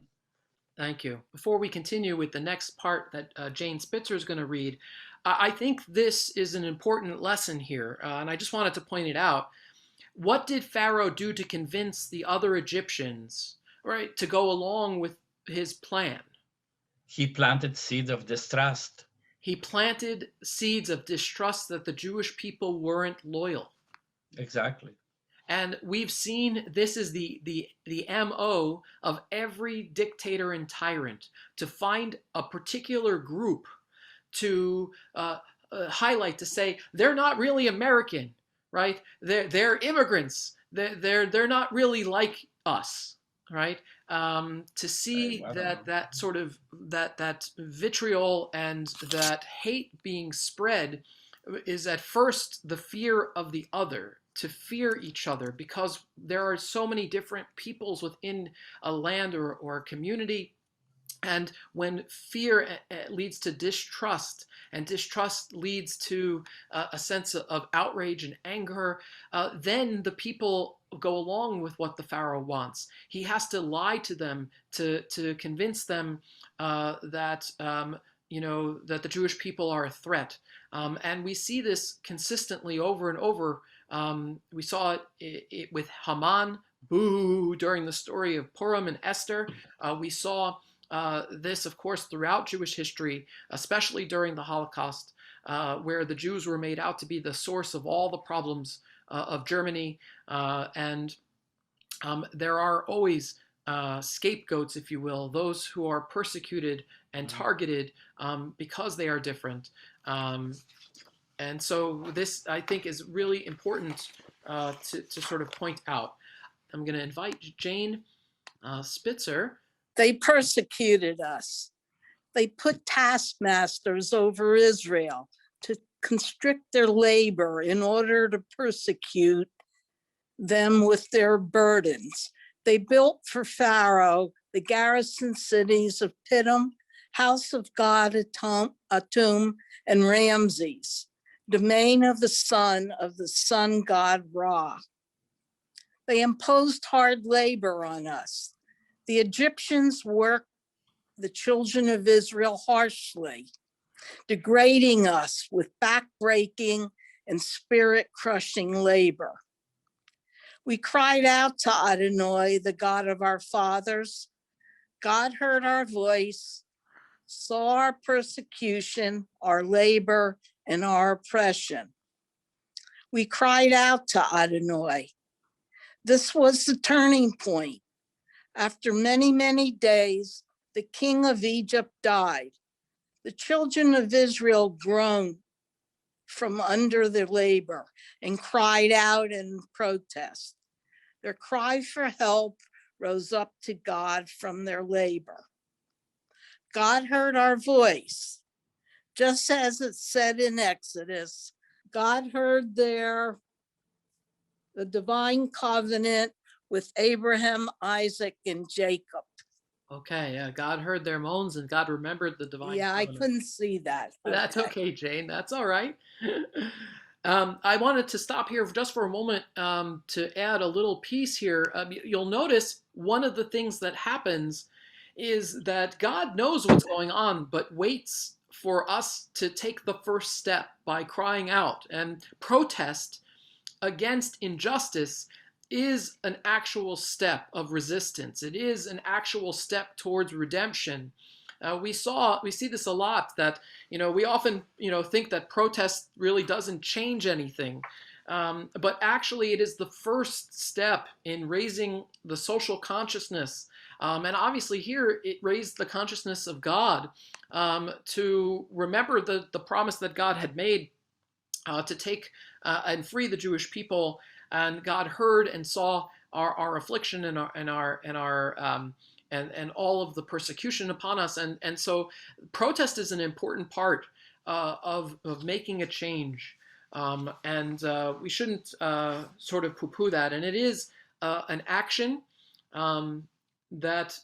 Thank you. Before we continue with the next part that Jane Spitzer is going to read, I think this is an important lesson here, and I just wanted to point it out. What did Pharaoh do to convince the other Egyptians, right, to go along with his plan? He planted seeds of distrust. He planted seeds of distrust that the Jewish people weren't loyal. Exactly. And we've seen this is the MO of every dictator and tyrant, to find a particular group to highlight, to say they're not really American, right? They're immigrants. They're not really like us, right? To see that sort of that vitriol and that hate being spread is at first the fear of the other, to fear each other, because there are so many different peoples within a land or a community. And when fear leads to distrust, and distrust leads to a sense of outrage and anger, then the people go along with what the Pharaoh wants. He has to lie to them to convince them that that the Jewish people are a threat. And we see this consistently over and over. We saw it with Haman, boo, during the story of Purim and Esther. We saw this, of course, throughout Jewish history, especially during the Holocaust, where the Jews were made out to be the source of all the problems of Germany. And there are always scapegoats, if you will, those who are persecuted and targeted because they are different. And so this, I think, is really important to sort of point out. I'm going to invite Jane Spitzer. They persecuted us. They put taskmasters over Israel to constrict their labor in order to persecute them with their burdens. They built for Pharaoh the garrison cities of Pithom, House of God, Atum, and Ramses. domain of the sun god Ra. They imposed hard labor on us. The Egyptians worked the children of Israel harshly, degrading us with backbreaking and spirit-crushing labor. We cried out to Adonai, the God of our fathers. God heard our voice, saw our persecution, our labor, and our oppression. We cried out to Adonai. This was the turning point. After many, many days, the king of Egypt died. The children of Israel groaned from under their labor and cried out in protest. Their cry for help rose up to God from their labor. God heard our voice, just as it said in Exodus. God heard the divine covenant with Abraham, Isaac, and Jacob. Okay, yeah, God heard their moans and God remembered the divine Yeah, I covenant. couldn't see that. That's okay, Jane. That's all right. I wanted to stop here just for a moment to add a little piece here. You'll notice one of the things that happens is that God knows what's going on, but waits for us to take the first step by crying out. And protest against injustice is an actual step of resistance. It is an actual step towards redemption. We see this a lot, that we often think that protest really doesn't change anything, but actually it is the first step in raising the social consciousness, and obviously here it raised the consciousness of God, to remember the promise that God had made to take and free the Jewish people, and God heard and saw our affliction and all of the persecution upon us, and so protest is an important part of making a change, and we shouldn't sort of poo-poo that. And it is an action that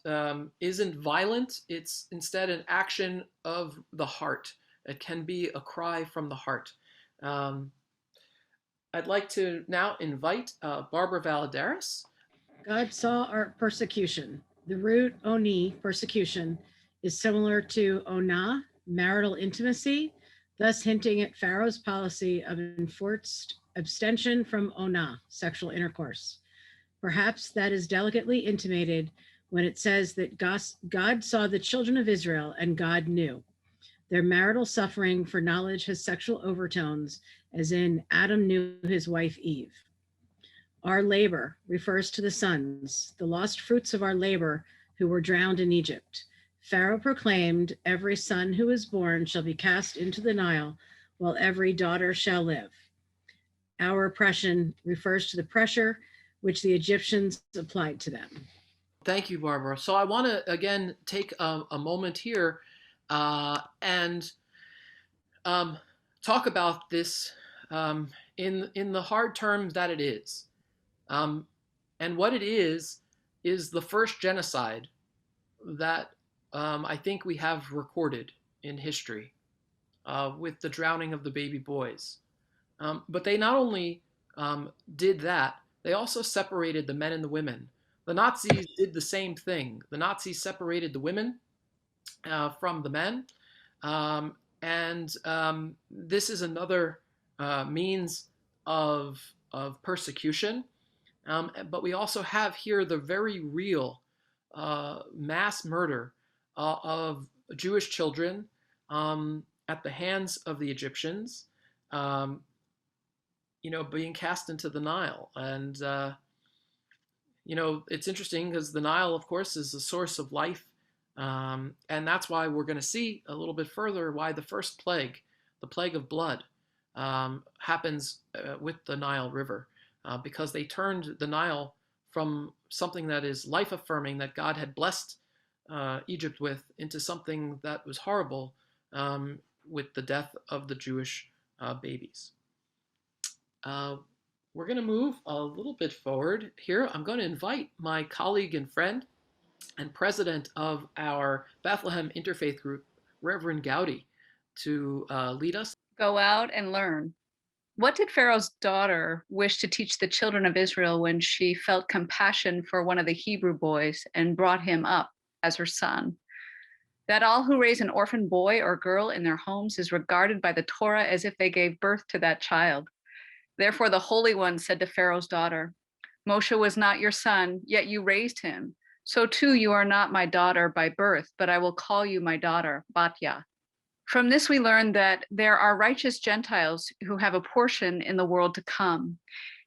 isn't violent. It's instead an action of the heart. It can be a cry from the heart. I'd like to now invite Barbara Valadares. God saw our persecution. The root oni, persecution, is similar to ona, marital intimacy, thus hinting at Pharaoh's policy of enforced abstention from ona, sexual intercourse. Perhaps that is delicately intimated when it says that God saw the children of Israel and God knew. Their marital suffering for knowledge has sexual overtones, as in Adam knew his wife Eve. Our labor refers to the sons, the lost fruits of our labor, who were drowned in Egypt. Pharaoh proclaimed, every son who is born shall be cast into the Nile, while every daughter shall live. Our oppression refers to the pressure which the Egyptians applied to them. Thank you, Barbara. So I want to again take a moment here and talk about this in the hard terms that it is. And what it is the first genocide that I think we have recorded in history, with the drowning of the baby boys. But they not only did that, they also separated the men and the women. The Nazis did the same thing. The Nazis separated the women from the men. This is another means of persecution. But we also have here the very real mass murder of Jewish children at the hands of the Egyptians, being cast into the Nile. And, it's interesting because the Nile, of course, is the source of life. And that's why we're going to see a little bit further why the first plague, the plague of blood, happens with the Nile River. Because they turned the Nile from something that is life-affirming, that God had blessed Egypt with, into something that was horrible, with the death of the Jewish babies. We're going to move a little bit forward here. I'm going to invite my colleague and friend and president of our Bethlehem Interfaith Group, Reverend Gowdy, to lead us. Go out and learn. What did Pharaoh's daughter wish to teach the children of Israel when she felt compassion for one of the Hebrew boys and brought him up as her son? That all who raise an orphan boy or girl in their homes is regarded by the Torah as if they gave birth to that child. Therefore, the Holy One said to Pharaoh's daughter, Moshe was not your son, yet you raised him. So too, you are not my daughter by birth, but I will call you my daughter, Batya. From this, we learn that there are righteous Gentiles who have a portion in the world to come.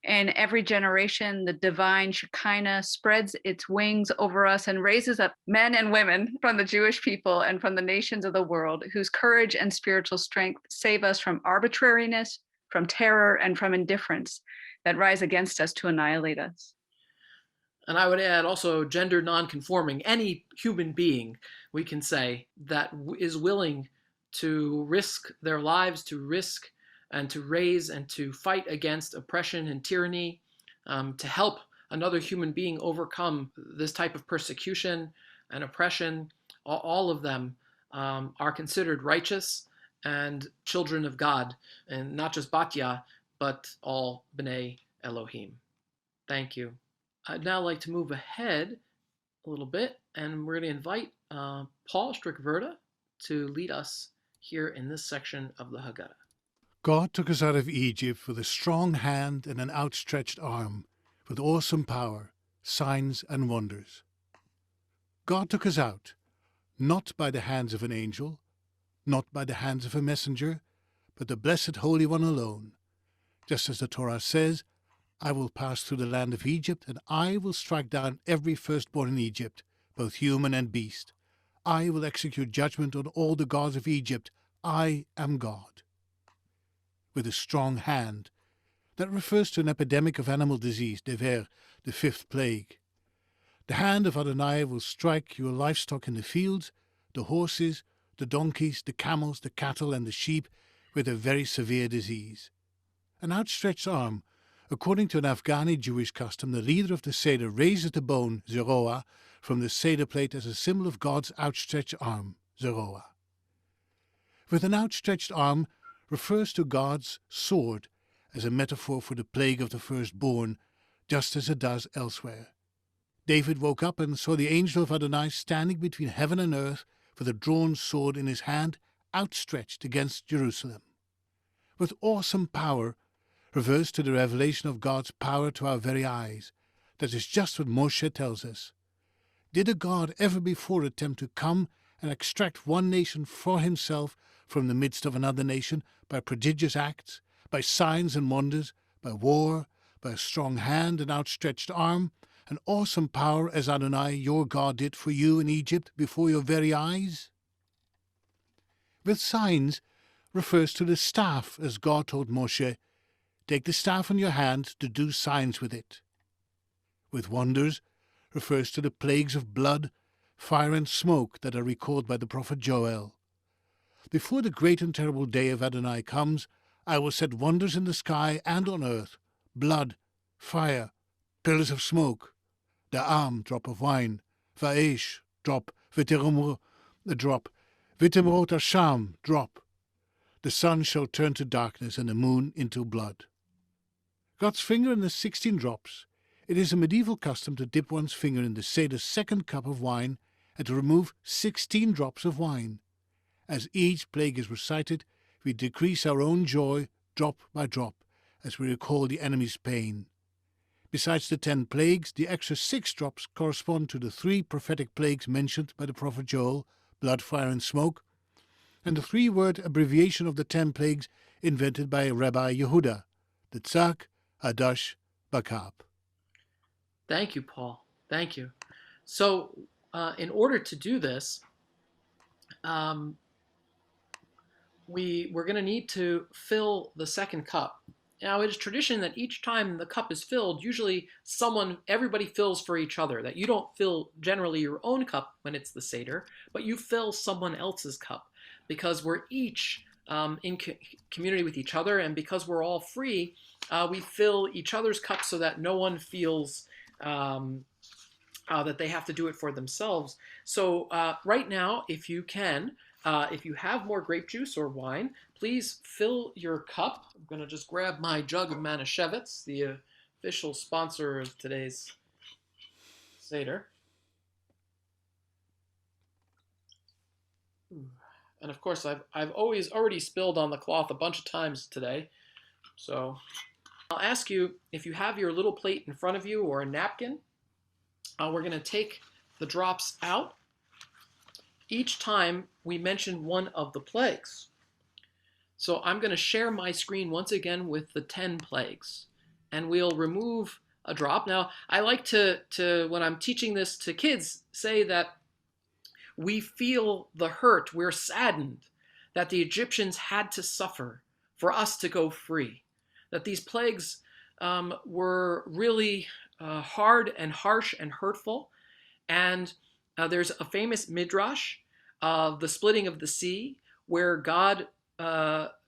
In every generation, the divine Shekinah spreads its wings over us and raises up men and women from the Jewish people and from the nations of the world, whose courage and spiritual strength save us from arbitrariness, from terror, and from indifference that rise against us to annihilate us. And I would add also gender nonconforming, any human being, we can say, that is willing to risk their lives, to risk and to raise and to fight against oppression and tyranny, to help another human being overcome this type of persecution and oppression. All of them are considered righteous and children of God, and not just Batya, but all B'nai Elohim. Thank you. I'd now like to move ahead a little bit, and we're going to invite Paul Strickwerda to lead us here in this section of the Haggadah. God took us out of Egypt with a strong hand and an outstretched arm, with awesome power, signs and wonders. God took us out, not by the hands of an angel, not by the hands of a messenger, but the blessed Holy One alone. Just as the Torah says, I will pass through the land of Egypt, and I will strike down every firstborn in Egypt, both human and beast. I will execute judgment on all the gods of Egypt. I am God. With a strong hand, that refers to an epidemic of animal disease, Dever, the fifth plague. The hand of Adonai will strike your livestock in the fields, the horses, the donkeys, the camels, the cattle, and the sheep, with a very severe disease. An outstretched arm. According to an Afghani Jewish custom, the leader of the Seder raises the bone, zeroah, from the Seder plate as a symbol of God's outstretched arm, zeroah. With an outstretched arm refers to God's sword as a metaphor for the plague of the firstborn, just as it does elsewhere. David woke up and saw the angel of Adonai standing between heaven and earth with a drawn sword in his hand, outstretched against Jerusalem. With awesome power refers to the revelation of God's power to our very eyes. That is just what Moshe tells us. Did a God ever before attempt to come and extract one nation for himself from the midst of another nation by prodigious acts, by signs and wonders, by war, by a strong hand and outstretched arm, an awesome power as Adonai your God did for you in Egypt before your very eyes? With signs refers to the staff, as God told Moshe, take the staff in your hand to do signs with it. With wonders refers to the plagues of blood, fire and smoke that are recalled by the prophet Joel. Before the great and terrible day of Adonai comes, I will set wonders in the sky and on earth, blood, fire, pillars of smoke, da'am, drop of wine, va'esh, drop, v'terumor, a drop, v'temrot hasham, drop. The sun shall turn to darkness and the moon into blood. God's finger in the 16 drops. It is a medieval custom to dip one's finger in the Seder's second cup of wine and to remove 16 drops of wine. As each plague is recited, we decrease our own joy drop by drop as we recall the enemy's pain. Besides the 10 plagues, the extra 6 drops correspond to the 3 prophetic plagues mentioned by the prophet Joel, blood, fire, and smoke, and the 3-word abbreviation of the 10 plagues invented by Rabbi Yehuda, the Tzak, Hadash, Bakab. Thank you, Paul. Thank you. So, in order to do this, we're going to need to fill the second cup. Now, it is tradition that each time the cup is filled, usually everybody fills for each other, that you don't fill generally your own cup when it's the Seder, but you fill someone else's cup, because we're each in community with each other, and because we're all free, we fill each other's cups so that no one feels that they have to do it for themselves. So right now, if you can, If you have more grape juice or wine, please fill your cup. I'm going to just grab my jug of Manischewitz, the official sponsor of today's Seder. And of course, I've already spilled on the cloth a bunch of times today. So I'll ask you, if you have your little plate in front of you or a napkin, we're going to take the drops out each time we mention one of the plagues. So I'm going to share my screen once again with the 10 plagues, and we'll remove a drop. Now, I like to when I'm teaching this to kids, say that we feel the hurt, we're saddened that the Egyptians had to suffer for us to go free, that these plagues were really hard and harsh and hurtful. And there's a famous midrash of the splitting of the sea, where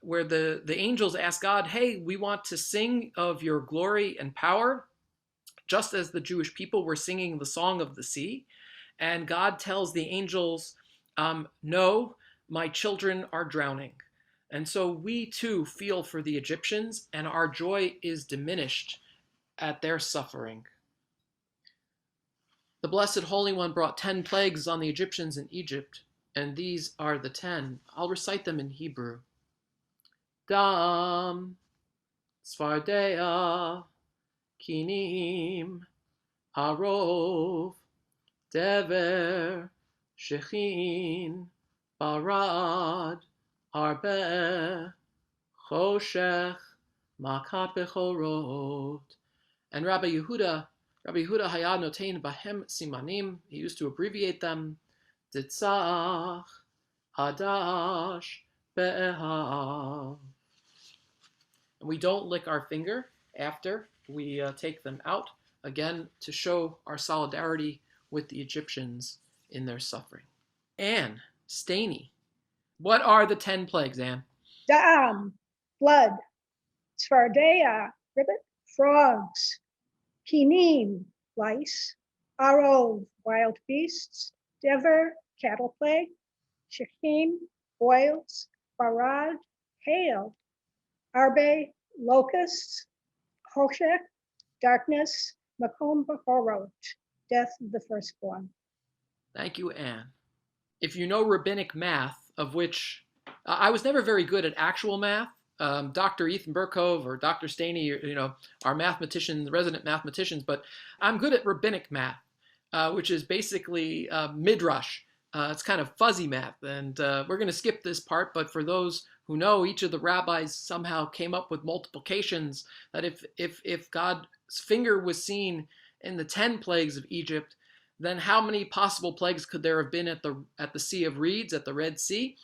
where the angels ask God, hey, we want to sing of your glory and power, just as the Jewish people were singing the song of the sea. And God tells the angels, no, my children are drowning. And so we too feel for the Egyptians, and our joy is diminished at their suffering. The Blessed Holy One brought 10 plagues on the Egyptians in Egypt, and these are the 10. I'll recite them in Hebrew. Dam, Tzfardea, Kinim, Arov, Dever, Shechin, Barad, Arbe, Choshech, Makat Bechorot. And Rabbi Yehuda Hayad Notein Bahem Simanim, he used to abbreviate them, Ditzach, Hadash, Be'ehav. And we don't lick our finger after we take them out, again, to show our solidarity with the Egyptians in their suffering. Anne Staney, what are the 10 plagues, Anne? Dam, blood. Tzfardea, ribbit, frogs. Kinim, lice. Arov, wild beasts. Dever, cattle plague. Shechin, boils. Barad, hail. Arbe, locusts. Choshech, darkness. Makom Bechorot, death of the firstborn. Thank you, Anne. If you know rabbinic math, of which I was never very good at actual math, Dr. Ethan Burkove or Dr. Staney, are mathematicians, resident mathematicians, but I'm good at rabbinic math, which is basically midrash. It's kind of fuzzy math, and we're going to skip this part, but for those who know, each of the rabbis somehow came up with multiplications, that if God's finger was seen in the 10 plagues of Egypt, then how many possible plagues could there have been at the Sea of Reeds, at the Red Sea?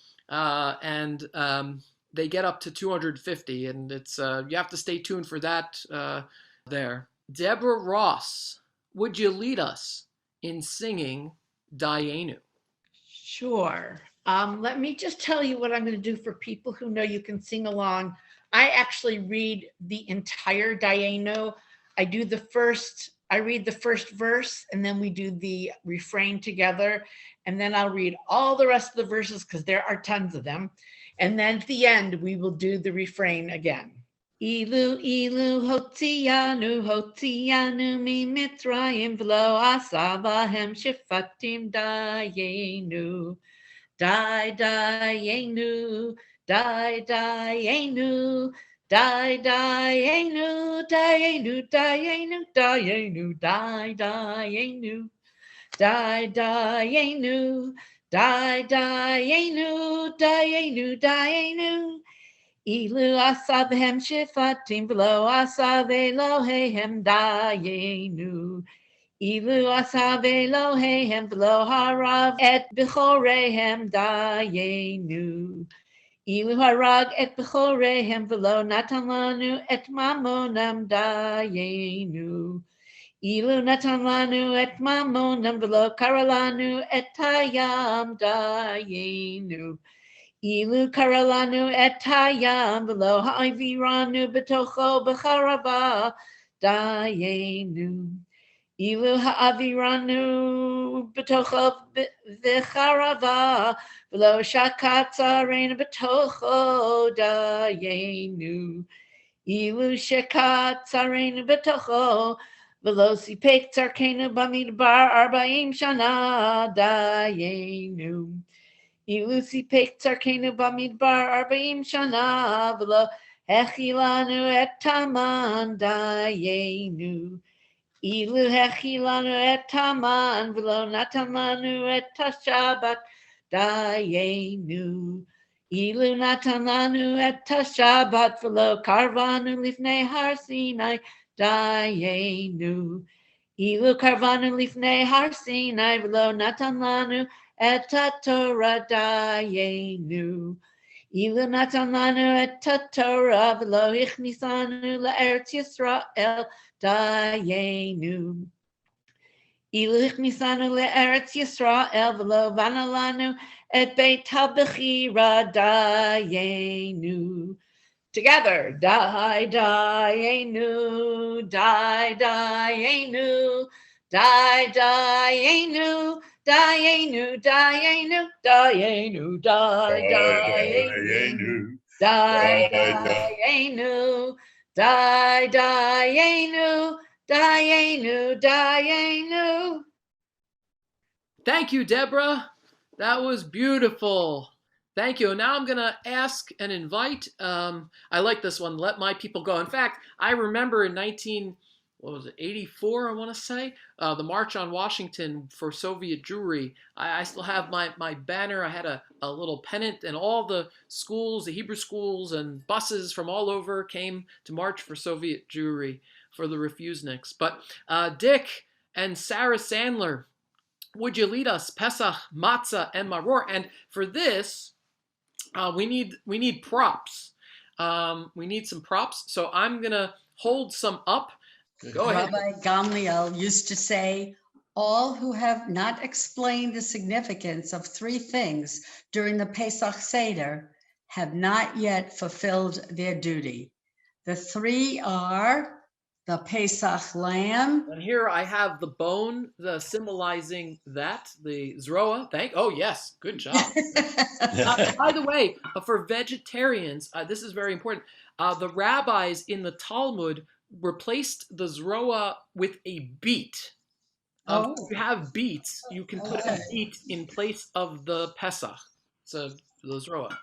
They get up to 250, and it's you have to stay tuned for that there. Deborah Ross, would you lead us in singing Dayenu? Sure. Let me just tell you what I'm going to do for people who know you can sing along. I actually read the entire Dayenu. I read the first verse, and then we do the refrain together, and then I'll read all the rest of the verses because there are tons of them. And then at the end, we will do the refrain again. Ilu, ilu, hotzianu mi mitzrayim v'lo asa bahem shifatim dayenu. Dayenu, dayenu. Dayenu, dayenu, dayenu, dayenu, dayenu, dayenu, dayenu, dayenu, dayenu. Ilu asa b'hem shifatim v'lo asa v'elohehem dayenu. Ilu asa v'elohehem v'lo harav et b'chorehem dayenu. Ilu harag et b'chorehem v'lo natan lanu et mamonam dayenu. Ilu natan lanu et mamonam v'lo karalanu et hayam dayenu. Ilu karalanu et hayam v'lo ha'aviranu b'tocho b'charava dayenu. Ilu ha'aviranu b'tocho v'charava, v'lo shakat tzarenu b'tocho dayenu. Ilu shekat tzarenu b'tocho, v'lo sipek tzarkenu b'midbar 40 shana dayenu. Ilu sipek tzarkenu b'midbar 40 shana, v'lo hechilanu et taman dayenu. Ilu hechilanu et taman, v'lo natamanu et tashabat dayenu. Ilu natamanu et tashabat, v'lo karvanu lifnei har Sinai dayenu. Ilu karvanu lifnei har Sinai, v'lo natamanu et Torah dayenu. Ilu natamanu et Torah, v'lo hichnisanu la'eretz Yisrael dayenu. Ilu hichnisanu le'eretz Yisrael, v'lo vanalanu et beit ha'bechira dayenu. Together, dayenu, dayenu, dayenu, dayenu, dayenu, dayenu, dayenu, dayenu, dayenu, dayenu, dayenu. Thank you, Deborah. That was beautiful. Thank you. And now I'm going to ask and invite, I like this one, Let My People Go. In fact, I remember in 84, I want to say, the March on Washington for Soviet Jewry. I still have my banner. I had a little pennant, and all the schools, the Hebrew schools and buses from all over came to march for Soviet Jewry for the refuseniks. But Dick and Sarah Sandler, would you lead us Pesach, Matzah, and Maror? And for this, we need props. We need some props. So I'm gonna hold some up. Go ahead. Rabbi Gamliel used to say, all who have not explained the significance of three things during the Pesach Seder have not yet fulfilled their duty. The three are the Pesach lamb. And here I have the bone, symbolizing that, the zroa. Oh yes, good job. By the way, for vegetarians, this is very important. The rabbis in the Talmud replaced the zroa with a beet. If you have beets, you can put a beet in place of the Pesach. So the zroa.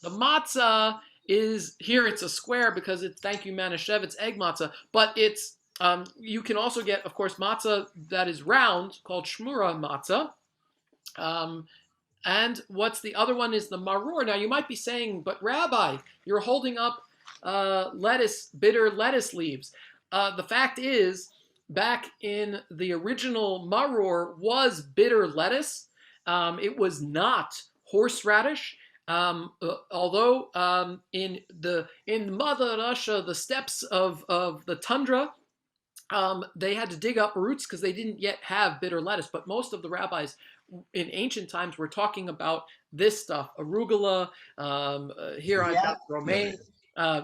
The matzah is here. It's a square because it's thank you Manischev. It's egg matzah, but it's you can also get, of course, matzah that is round called shmura matzah. And what's the other one is the maror. Now you might be saying, but Rabbi, you're holding up bitter lettuce leaves. The fact is, back in the original maror was bitter lettuce. It was not horseradish. Although in Mother Russia, the steppes of the tundra, they had to dig up roots because they didn't yet have bitter lettuce. But most of the rabbis in ancient times were talking about this stuff, arugula. Here I've got romaine,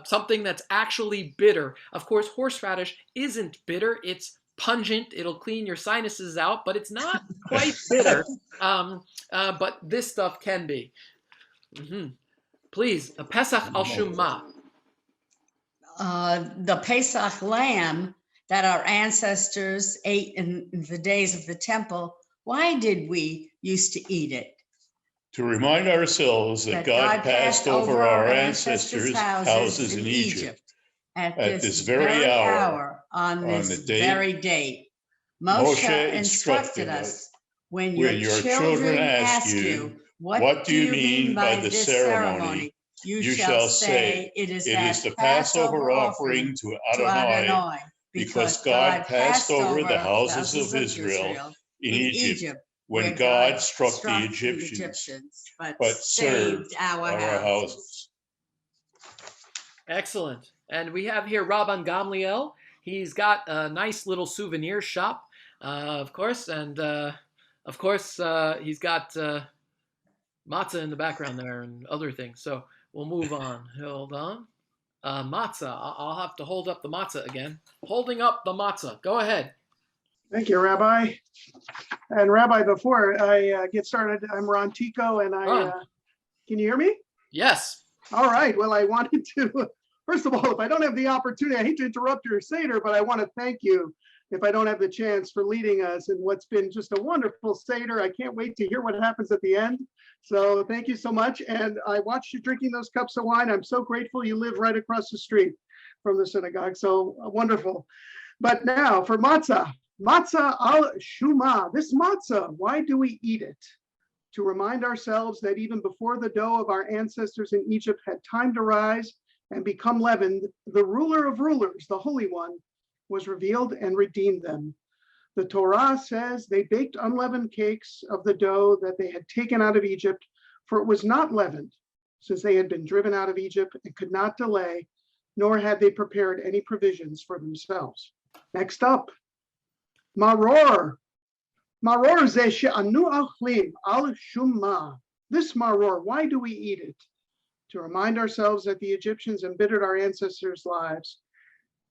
something that's actually bitter. Of course, horseradish isn't bitter. It's pungent. It'll clean your sinuses out, but it's not quite bitter. But this stuff can be. Please, a Pesach al Shumma. The Pesach lamb that our ancestors ate in the days of the temple. Why did we used to eat it? To remind ourselves that God passed over our ancestors' houses in Egypt at this very hour, on this very date. Moshe instructed us, when your children ask you, what do you mean by this ceremony? You shall say, it is the Passover offering to Adonai, because God passed over the houses of Israel in Egypt when God struck the Egyptians, but saved our houses. Excellent. And we have here Rabban Gamliel. He's got a nice little souvenir shop, of course. And of course, he's got matzah in the background there and other things. So we'll move on. Hold on. Matzah. I'll have to hold up the matzah again. Holding up the matzah. Go ahead. Thank you, Rabbi. And Rabbi, before I get started, I'm Ron Tico, and can you hear me? Yes. All right. Well, I wanted to, first of all, if I don't have the opportunity, I hate to interrupt your Seder, but I want to thank you if I don't have the chance for leading us in what's been just a wonderful Seder. I can't wait to hear what happens at the end. So thank you so much. And I watched you drinking those cups of wine. I'm so grateful you live right across the street from the synagogue. So wonderful. But now for matzah. Matzah al shuma. This matzah, why do we eat it? To remind ourselves that even before the dough of our ancestors in Egypt had time to rise and become leavened, the ruler of rulers, the Holy One, was revealed and redeemed them. The Torah says they baked unleavened cakes of the dough that they had taken out of Egypt, for it was not leavened, since they had been driven out of Egypt and could not delay, nor had they prepared any provisions for themselves. Next up, maror. Maror ze she'anu achlim al shumma. This maror, why do we eat it? To remind ourselves that the Egyptians embittered our ancestors' lives.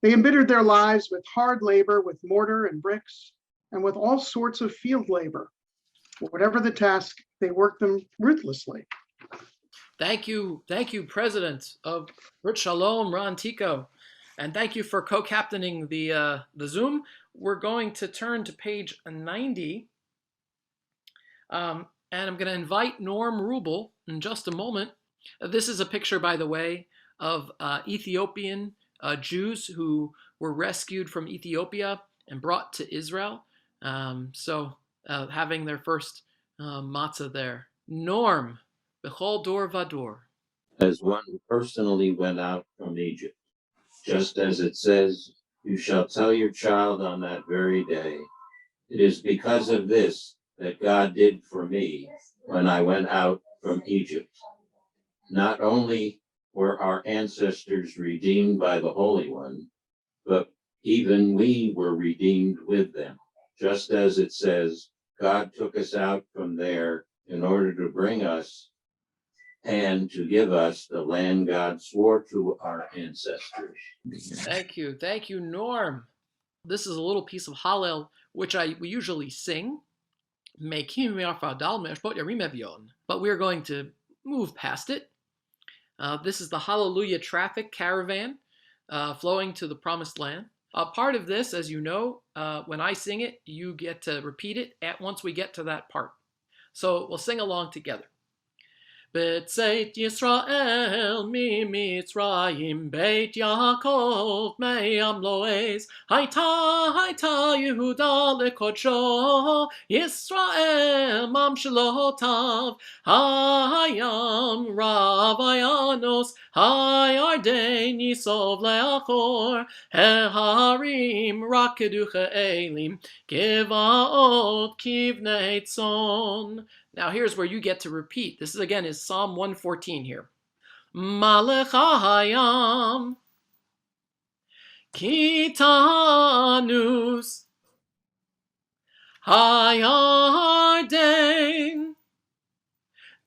They embittered their lives with hard labor, with mortar and bricks, and with all sorts of field labor. Whatever the task, they worked them ruthlessly. Thank you, President of Brith Sholom, Ron Tico. And thank you for co-captaining the Zoom. We're going to turn to page 90. And I'm going to invite Norm Rubel in just a moment. This is a picture, by the way, of Ethiopian Jews who were rescued from Ethiopia and brought to Israel. Having their first matzah there. Norm, Bechol Dor Vador. As one who personally went out from Egypt. Just as it says, you shall tell your child on that very day, it is because of this that God did for me when I went out from Egypt. Not only were our ancestors redeemed by the Holy One, but even we were redeemed with them. Just as it says, God took us out from there in order to bring us and to give us the land God swore to our ancestors. Thank you, Norm. This is a little piece of Hallel, which we usually sing. But we're going to move past it. This is the Hallelujah traffic caravan flowing to the promised land. Part of this, as you know, when I sing it, you get to repeat it once we get to that part. So we'll sing along together. B'tzeit Yisrael mi Mitzrayim Beit Yaakov me'am lo'ez Hayta Yehuda lekodsho Yisrael mam shelotav Hayam rav ayanos Hayarden yisov le'achor Heharim rakedu che'elim Givaot kivnei tzon. Now here's where you get to repeat. This is Psalm 114 here. Malech hayam kitanus hayarden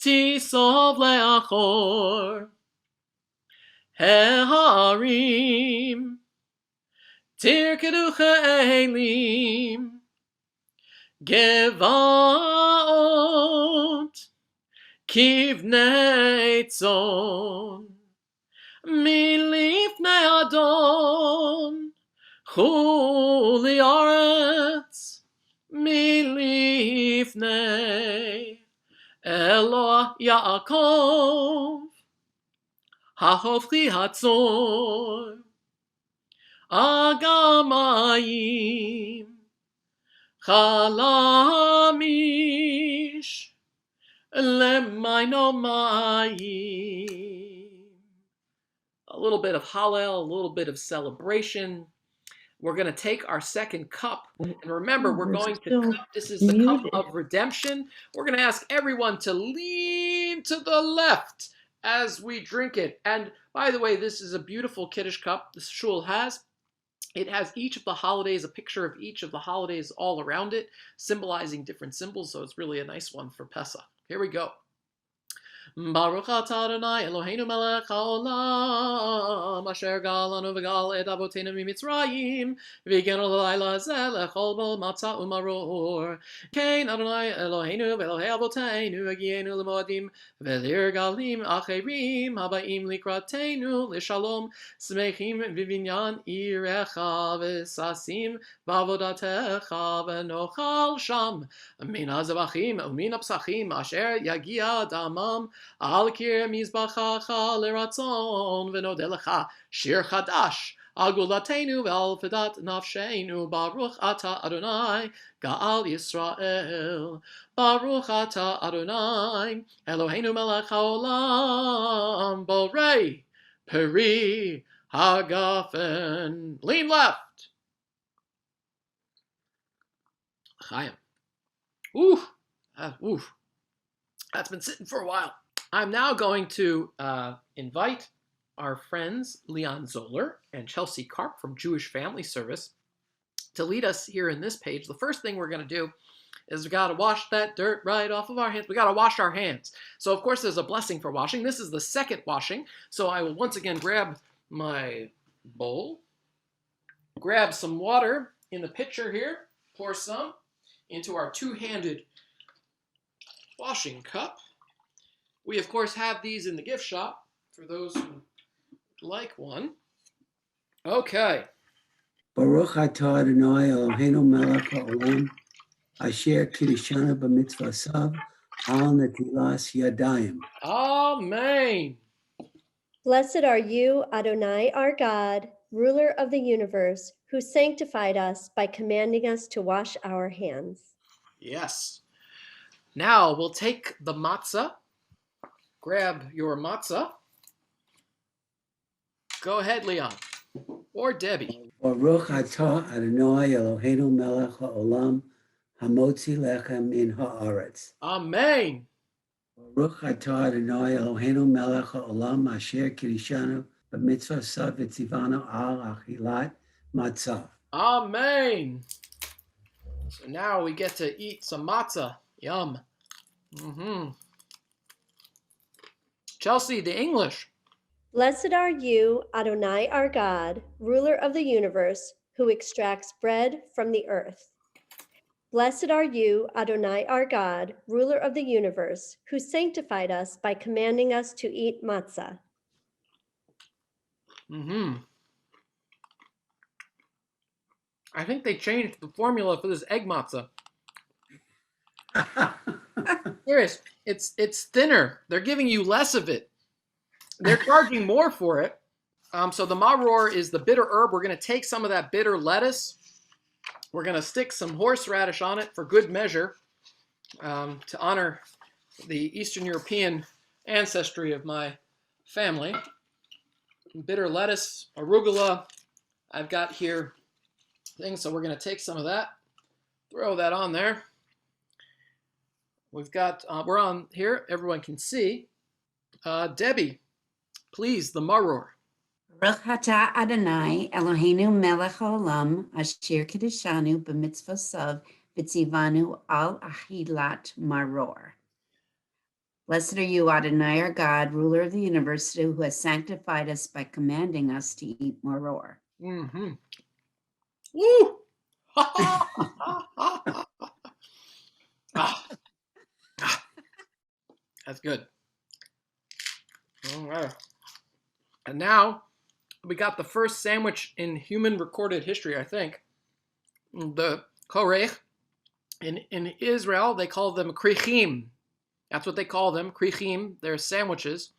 tisov leachor heharim tirkedu che'elim Gevaot kivnei tzon milifnei Adon chuli aretz milifnei Eloah Yaakov hahofchi hatzor agamayim Chalamish lemainomai. A little bit of Hallel, a little bit of celebration. We're going to take our second cup. And remember, we're going to cup. This is the cup of redemption. We're going to ask everyone to lean to the left as we drink it. And by the way, this is a beautiful Kiddush cup this shul has. It has each of the holidays, a picture of each of the holidays all around it, symbolizing different symbols, so it's really a nice one for Pesach. Here we go. Baruch atah Adonai Eloheinu melech haolam asher galanu v'gal et avotenu mimitzrayim v'higenu l'layla hazeh lechol bo matzah u'maror. Kein Adonai Eloheinu v'Elohei avotenu hagienu l'moadim v'lirgalim acherim habaim likratenu l'shalom smechim v'vinyan irecha v'sasim v'avodatecha v'nochal sham min hazavachim u'min hapsachim asher yagia damam al kir mizbachacha leratzon v'nodeh lecha shir chadash al gulatenu ve'al fedat nafshenu baruch ata Adonai Ga'al Yisrael. Baruch atah Adonai Eloheinu melech haolam borei peri hagafen. Lean left. Chaim. Oof. Oof. That's been sitting for a while. I'm now going to invite our friends Leon Zoller and Chelsea Karp from Jewish Family Service to lead us here in this page. The first thing we're going to do is we got to wash that dirt right off of our hands. We got to wash our hands. So of course there's a blessing for washing. This is the second washing. So I will once again grab my bowl, grab some water in the pitcher here, pour some into our two-handed washing cup. We of course have these in the gift shop for those who would like one. Okay. Baruch atah Adonai Eloheinu melech haolam asher kiddushanu b'mitzvasav al netilas yadayim. Amen. Blessed are you, Adonai, our God, ruler of the universe, who sanctified us by commanding us to wash our hands. Yes. Now we'll take the matzah. Grab your matzah. Go ahead, Leon. Or Debbie. Baruch atah Adonai Eloheinu melech haolam hamotzi lechem min haaretz. Amen. Baruch atah Adonai Eloheinu melech haolam asher kiddushanu b'mitzvasav v'tzivanu al achilat matzah. Amen. So now we get to eat some matzah. Yum. Chelsea, the English. Blessed are you, Adonai, our God, ruler of the universe, who extracts bread from the earth. Blessed are you, Adonai, our God, ruler of the universe, who sanctified us by commanding us to eat matzah. I think they changed the formula for this egg matzah. Serious, it's thinner. They're giving you less of it. They're charging more for it. So the maror is the bitter herb. We're going to take some of that bitter lettuce. We're going to stick some horseradish on it for good measure to honor the Eastern European ancestry of my family. Bitter lettuce, arugula. I've got here things, so we're going to take some of that, throw that on there. We've got, we're on here, everyone can see. Debbie, please, the maror. Baruch atah Adonai Eloheinu melech haolam asher kiddushanu b'mitzvasav v'tzivanu al achilat maror. Blessed are you, Adonai, our God, ruler of the universe, who has sanctified us by commanding us to eat maror. Woo! That's good. All right. And now we got the first sandwich in human recorded history, I think. The korech. In Israel, they call them krichim. That's what they call them, krichim. They're sandwiches.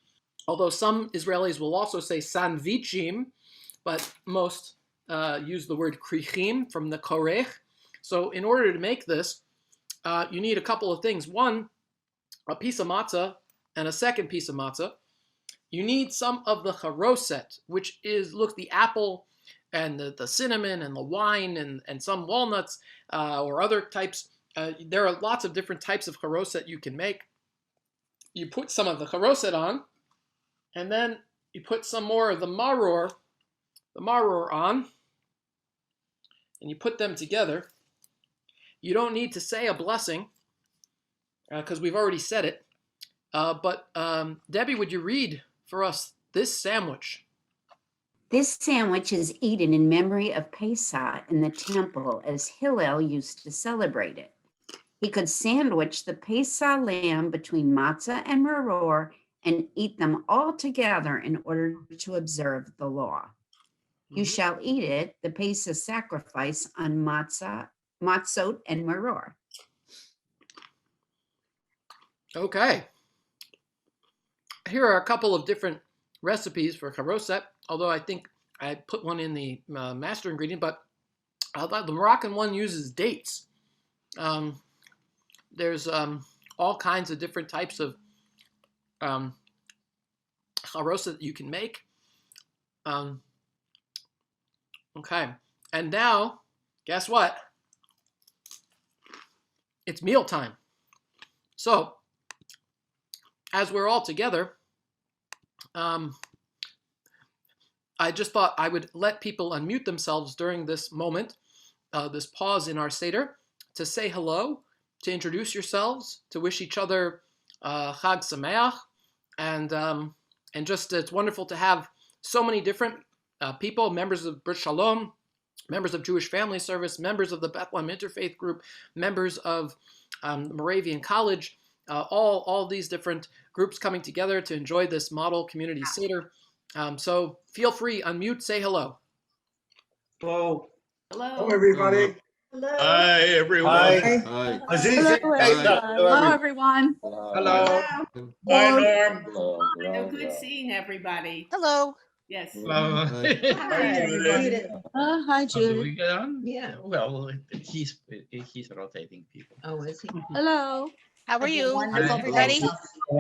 Although some Israelis will also say sandwichim, but most use the word krichim from the korech. So in order to make this, you need a couple of things. One, a piece of matzah and a second piece of matzah. You need some of the charoset, which is, look, the apple and the cinnamon and the wine and some walnuts or other types. There are lots of different types of charoset you can make. You put some of the charoset on, and then you put some more of the maror on, and you put them together. You don't need to say a blessing because we've already said it. But Debbie, would you read for us this sandwich? This sandwich is eaten in memory of Pesach in the temple as Hillel used to celebrate it. He could sandwich the Pesach lamb between matzah and maror and eat them all together in order to observe the law. You shall eat it, the Pesach sacrifice, on matzot and maror. Okay. Here are a couple of different recipes for charoset, although I think I put one in the master ingredient, but the Moroccan one uses dates. There's all kinds of different types of charoset that you can make. Okay, and now, guess what? It's mealtime. So, as we're all together, I just thought I would let people unmute themselves during this moment, this pause in our Seder, to say hello, to introduce yourselves, to wish each other Chag Sameach, and just it's wonderful to have so many different people, members of Brith Sholom, members of Jewish Family Service, members of the Bethlehem Interfaith Group, members of Moravian College, all these different groups coming together to enjoy this model community Seder. So feel free, unmute, say hello. Hello. Hello. Everybody. Hello. Hi, everyone. Hi. Aziz, Hello, everyone. Hello. Hi, Norm. Hello, good seeing everybody. Hello. Yes. Hello. Hi, Judith. Hi, Do we Judy. get on? Yeah. Well, he's rotating people. Oh, is he? Hello. How are you? Wonderful Everybody?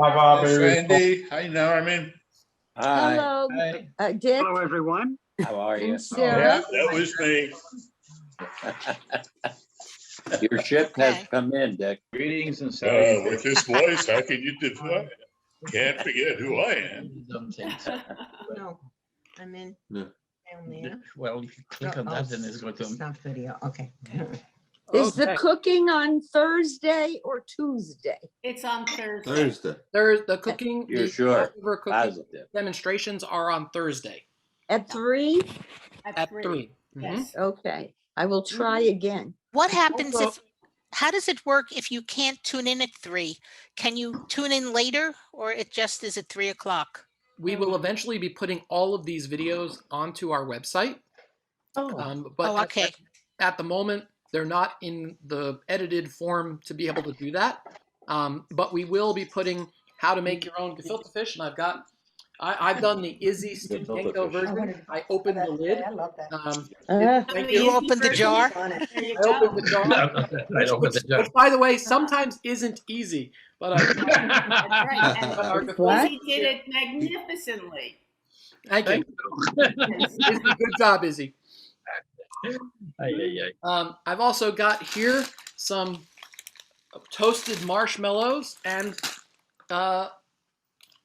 Hi, Sandy. Hi, Norman. Hi, Hello, Dick. Hello, everyone. how are you? And Sarah. Yeah, that was me. Your ship has come in, Dick. Greetings and With this voice, how can you define? Can't forget who I am. Don't think so. No, I'm in No. down there. Well, if you click on that, then it's going to. Stop video, okay. Is the cooking on Thursday or Tuesday? It's on Thursday. Thursday. There's the cooking, You're the sure? Passover cooking Positive. demonstrations are on Thursday At 3? at 3. Yes. Okay, I will try again. What happens Also- how does it work if you can't tune in at 3? Can you tune in later or it just is at 3 o'clock? We will eventually be putting all of these videos onto our website. But okay. at the moment, they're not in the edited form to be able to do that. But we will be putting how to make your own gefilte fish, and I've done the Izzy Studenko version. I opened the lid. I love that. Thank You you. opened the jar? There you I opened the jar. I opened the jar. Which, by the way, sometimes isn't easy. But That's right. but our What? Izzy did it magnificently. thank you. Izzy, good job, Izzy. I've also got here some toasted marshmallows and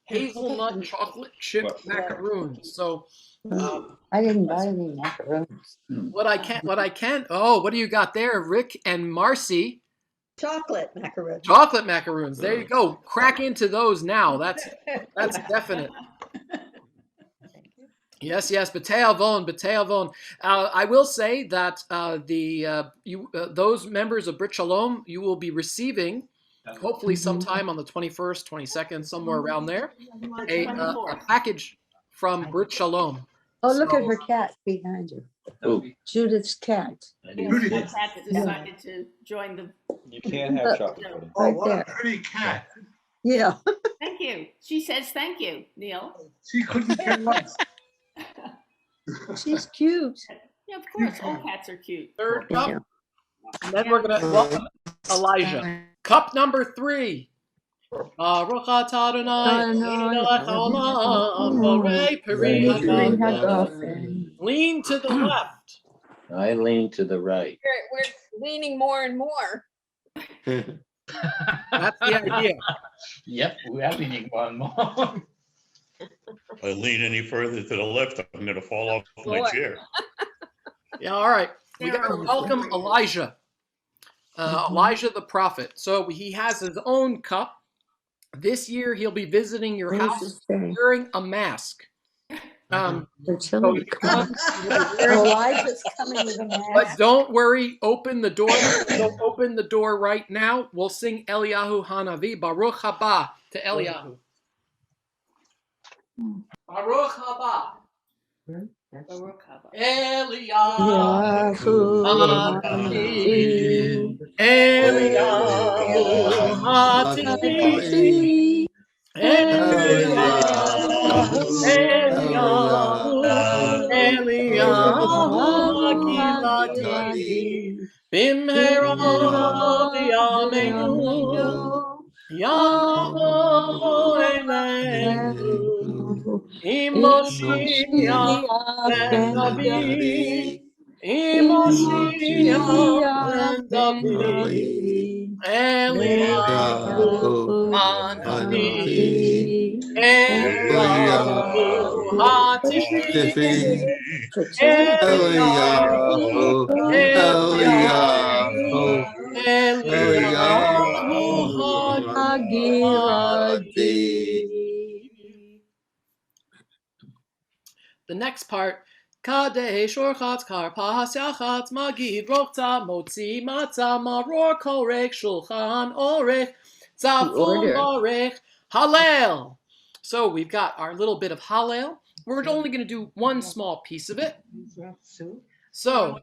hazelnut chocolate chip macaroons. So I didn't buy any macaroons. what I can. Oh, what do you got there, Rick and Marcy? Chocolate macaroon. Chocolate macaroons. There you go. Crack into those now. That's definite. Yes, B'tei avon. I will say that those members of Brith Sholom, you will be receiving, hopefully sometime on the 21st, 22nd, somewhere around there, a package from Brith Sholom. Oh, look at her cat behind you. Oh. Judith's cat. The cat decided to join the. You can't have chocolate. Right what there. a pretty cat. Yeah. Thank you. She says thank you, Neil. She couldn't care less. She's cute. Yeah, of course. All cats are cute. Third cup. And then we're going to welcome Elijah. Cup number 3. Baruch Adonai, lean to the left. I lean to the right. We're leaning more and more. That's the idea. Yep, we are leaning one more. If I lean any further to the left, I'm going to fall off my chair. Yeah, all right. We got to welcome Elijah. Elijah the prophet. So he has his own cup This year, he'll be visiting your house wearing a mask. So he comes, he'll be wearing Elijah's coming with a mask. But don't worry, open the door. Don't open the door right now. We'll sing Eliyahu Hanavi, Baruch haba to Eliyahu. Baruch haba. Eliyahu Hanavi. Eliyahu Hanavi. Eliyahu Giladi Bimhera B'Yameinu Yavo Eleinu Imoshiach Ben David Imoshiach Ben David Eliyahu Hanavi Eliyahu Hatifi Eliyahu Hagiladi. The next part, Kadesh Orchatz Karpas Yachatz Magid Rokta Motzi Matza Maror Korek Shulchan Orech Zafun Barech Hallel. So we've got our little bit of Hallel. We're only going to do one small piece of it. So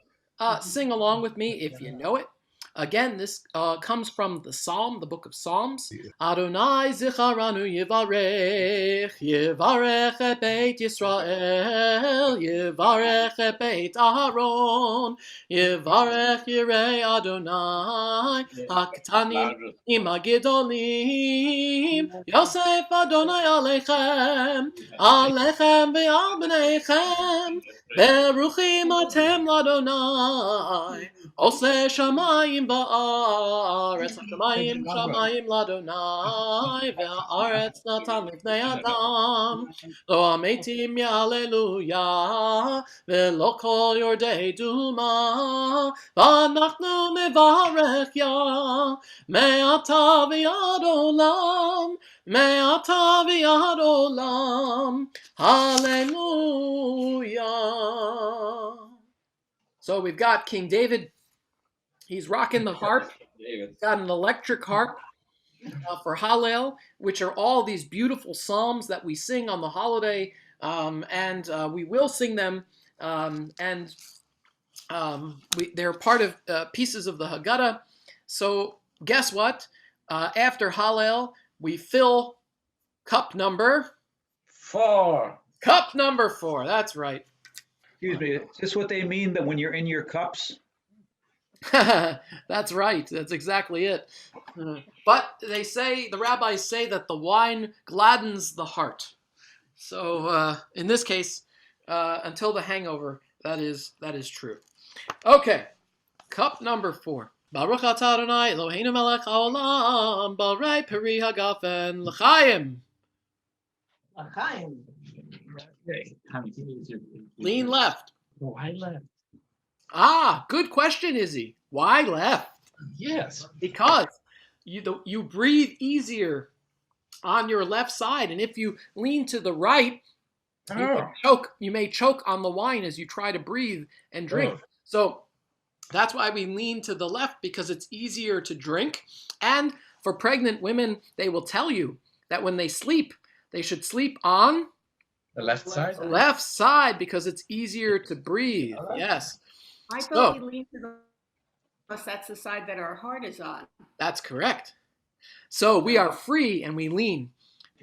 sing along with me if you know it. Again, this comes from the Psalm, the book of Psalms. Adonai zicharanu yivarech, yivarech et Beit Yisrael, yivarech et Beit Aharon, yivarech yirei Adonai, haktanim ima gidolim, Yosef Adonai alechem, alechem ve'al b'neichem, beruchim atem l'Adonai, Oseh shamayim ba'aretz, shamayim shamayim l'Adonai, ve'haaretz natan lifnei Adam, lo hametim ya'aleluya, ve'lo kol yordei duma, v'anachnu mevarech ya, me'ata v'yad olam, me'ata v'yad olam, hallelujah. So we've got King David. He's rocking the harp. He's got an electric harp for Hallel, which are all these beautiful psalms that we sing on the holiday, and we will sing them, they're part of pieces of the Haggadah. So guess what? After Hallel, we fill cup number 4. Cup number 4. That's right. Excuse me. Is this what they mean that when you're in your cups? That's right. That's exactly it. But they say, the rabbis say that the wine gladdens the heart. So in this case, until the hangover, that is true. Okay, cup number 4. Baruch atah Adonai Eloheinu melech haolam, barei peri hagafen l'chaim. Lean left. Why left? Ah, good question, Izzy. Why left? Yes. Because you breathe easier on your left side, and if you lean to the right, you may choke on the wine as you try to breathe and drink. So that's why we lean to the left, because it's easier to drink. And for pregnant women, they will tell you that when they sleep, they should sleep on the left side. The left side, because it's easier to breathe. Yes. I thought we lean to the left. That's the side that our heart is on. That's correct. So we are free and we lean.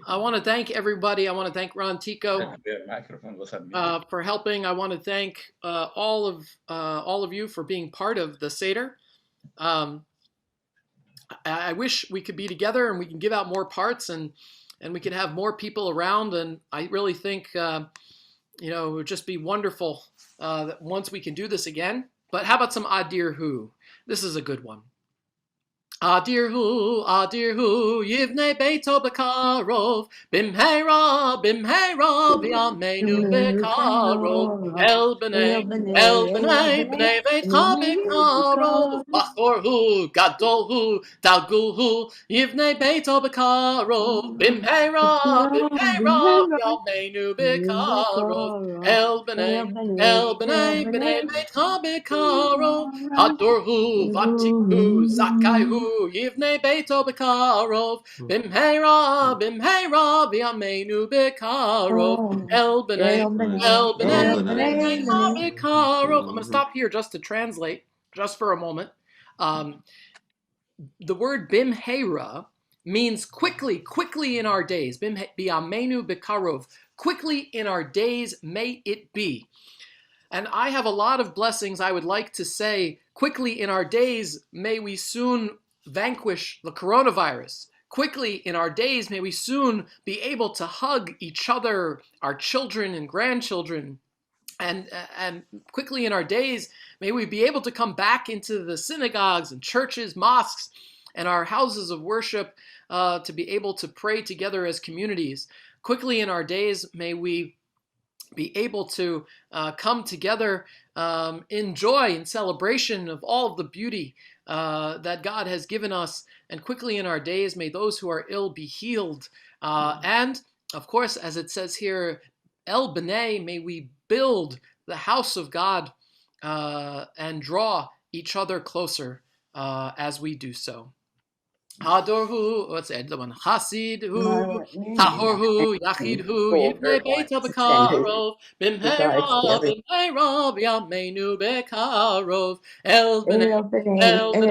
I want to thank everybody. I want to thank Ron Tico for helping. I want to thank all of you for being part of the Seder. I wish we could be together and we can give out more parts and we can have more people around. And I really think it would just be wonderful that once we can do this again. But how about some Adir Hu? This is a good one. Adirhu, Yivne Beito Bekarov, Bimhera, V'yameinu Bekarov, El B'nai B'nai Beitcha Bekarov, Bachorhu, Gadolhu, Dalgulhu, Yivne Beito Bekarov, Bimhera, V'yameinu Bekarov, El B'nai Beitcha Bekarov, Hadorhu, Vatihu, Zakaihu, Yivne Beito Bekarov, Bimhera, V'yameinu Bekarov, El B'nai Beitcha Bekarov. I'm going to stop here just to translate, just for a moment. The word Bimhera means quickly in our days. B'yameinu Bekarov, quickly in our days may it be. And I have a lot of blessings I would like to say. Quickly in our days, may we soon vanquish the coronavirus. Quickly in our days, may we soon be able to hug each other, our children and grandchildren. And quickly in our days, may we be able to come back into the synagogues and churches, mosques, and our houses of worship to be able to pray together as communities. Quickly in our days, may we be able to come together in joy and celebration of all of the beauty that God has given us. And quickly in our days, may those who are ill be healed. And of course, as it says here, El B'nai, may we build the house of God and draw each other closer as we do so. Hadorhu, what's the one? Chasidhu, Tahorhu, Yachidhu, Yivne Beito Bekarov, Bimhera, V'yameinu Bekarov, El B'nai Bekarov,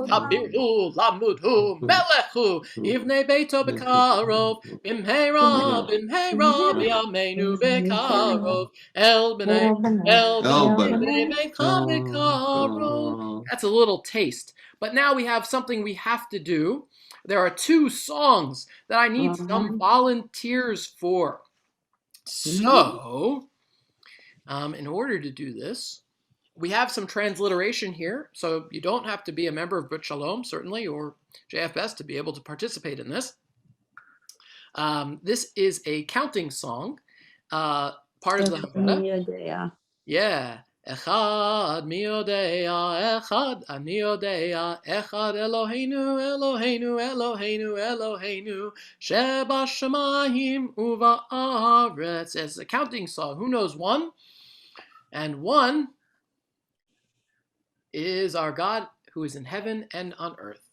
Kabirhu, Lamudhu, Melechu, Yivne Beito Bekarov, Bimhera, V'yameinu Bekarov, El B'nai Bekarov. That's a little taste. But now we have something we have to do. There are 2 songs that I need some volunteers for. So, in order to do this, we have some transliteration here. So you don't have to be a member of Brith Sholom, certainly, or JFS to be able to participate in this. This is a counting song, part of the Haggadah. Yeah. Echad mi yodea, echad ani yodea, echad Eloheinu, Eloheinu, Eloheinu, Eloheinu, sheba shamayim uva'aretz. It's a counting song. Who knows 1? And 1 is our God who is in heaven and on earth.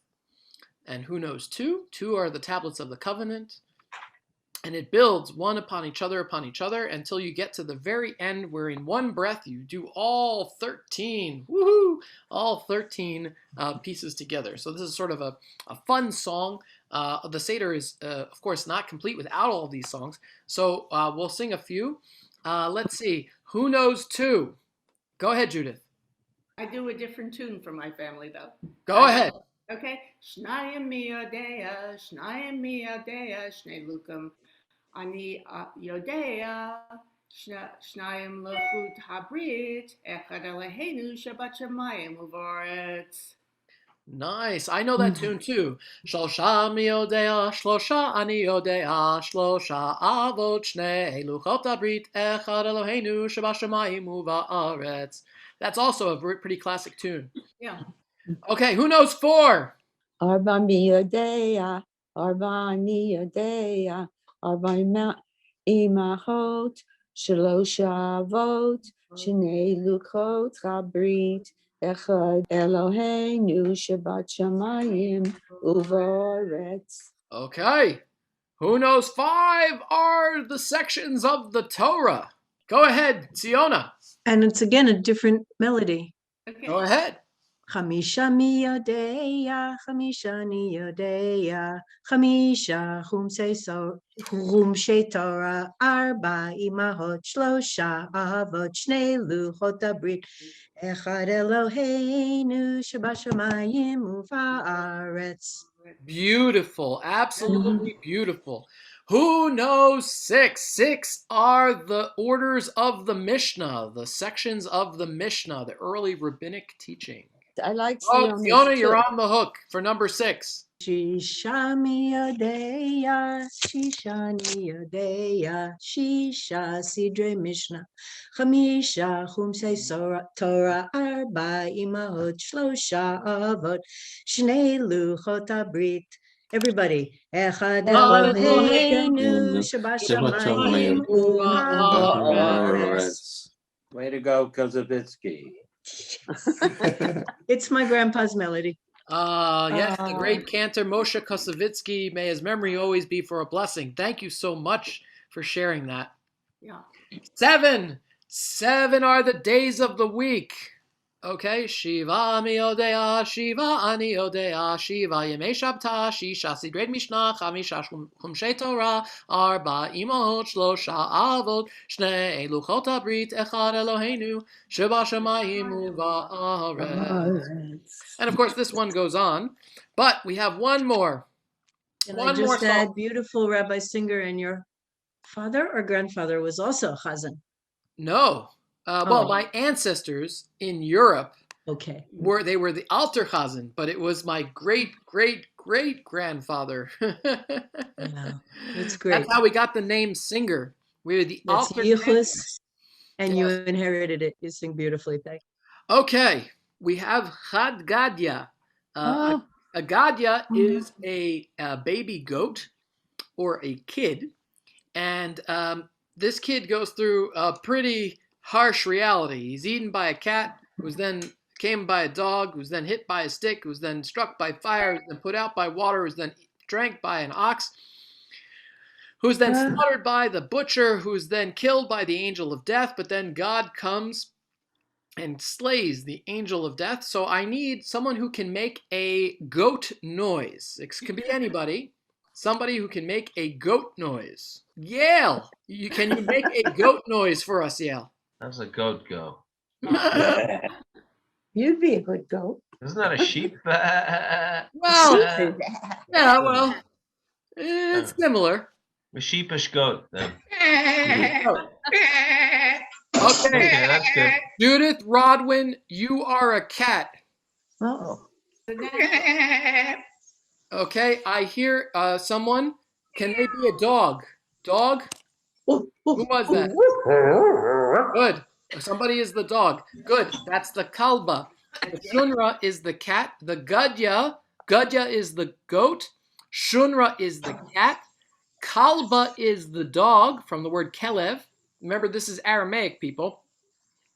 And who knows 2? 2 are the tablets of the covenant. And it builds one upon each other until you get to the very end where in one breath you do all 13, woohoo, all 13 pieces together. So this is sort of a fun song. The Seder is, of course, not complete without all of these songs. So we'll sing a few. Let's see. Who knows 2? Go ahead, Judith. I do a different tune for my family, though. Go ahead. Okay. Shnayim miyodea, shnei lukum. Ani yodea, shnayim lechut habrit, echad Eloheinu shabat shamayim uvaretz. Nice. I know that tune too. Shlosha mi yodea, shlosha ani yodea, shlosha avot shnei luchot habrit, echad Eloheinu shabat shamayim uvaretz. That's also a pretty classic tune. Yeah. Okay, who knows 4? Arba mi yodea, arba ani yodea. Arba imachot, shlosha avot, shnei luchot habrit, echad Eloheinu shabat shamayim uvaretz. Okay. Who knows 5 are the sections of the Torah? Go ahead, Siona. And it's again a different melody. Okay. Go ahead. Chamisha mi yodea, chamisha ni yodea, chamisha chumshei Torah, arba imahot, shlosha avot, shnei luchot habrit, echad Eloheinu shabashamayim uva'aretz. Beautiful, absolutely beautiful. Who knows 6? 6 are the orders of the Mishnah, the sections of the Mishnah, the early rabbinic teaching. I like Oh, Fiona's Fiona, you're too. on the hook for number 6. Shisha miyadeya, shisha niyadeya, shisha sidre mishnah, chamisha chumsei Torah, arba imahot, shlosha avot, shnei luchot habrit. Everybody, echad Eloheinu shabashamayim u'haaretz. Way to go, Kozovitsky. It's my grandpa's melody. Yes, the great cantor Moshe Kosovitsky, may his memory always be for a blessing. Thank you so much for sharing that. Yeah. 7 are the days of the week. Okay, Shiva mi odea, Shiva ani odea, Shiva yemei shabta, Shisha sidred mishnah, Chamisha chumshei Torah, Arba imot, Shlosha avot, Shnei luchot habrit, Echad Eloheinu, Sheba shamayim u'va'aretz. And of course, this one goes on, but we have one more. And I just add, beautiful Rabbi Singer, and your father or grandfather was also chazan. No. Well, my ancestors in Europe were the alter chazan, but it was my great grandfather. That's great. That's how we got the name Singer. We were the alter. And you inherited it. You sing beautifully. Thank you. Okay, we have Haggadah. Haggadah is a baby goat or a kid, and this kid goes through a pretty harsh reality. He's eaten by a cat, who was then came by a dog, who was then hit by a stick, who was then struck by fire, who was then put out by water, who was then drank by an ox, who was then slaughtered by the butcher, who was then killed by the angel of death, but then God comes and slays the angel of death. So I need someone who can make a goat noise. It can be anybody. Somebody who can make a goat noise. Yale, can you make a goat noise for us, Yale? How's a goat go? You'd be a good goat. Isn't that a sheep? Well, yeah, well, it's similar. A sheepish goat, then. Okay, that's good. Judith Rodwin, you are a cat. Okay, I hear someone. Can they be a dog? Dog? Who was that? Good. Somebody is the dog. Good. That's the kalba. The shunra is the cat. The gadya is the goat. Shunra is the cat. Kalba is the dog, from the word kelev. Remember, this is Aramaic, people.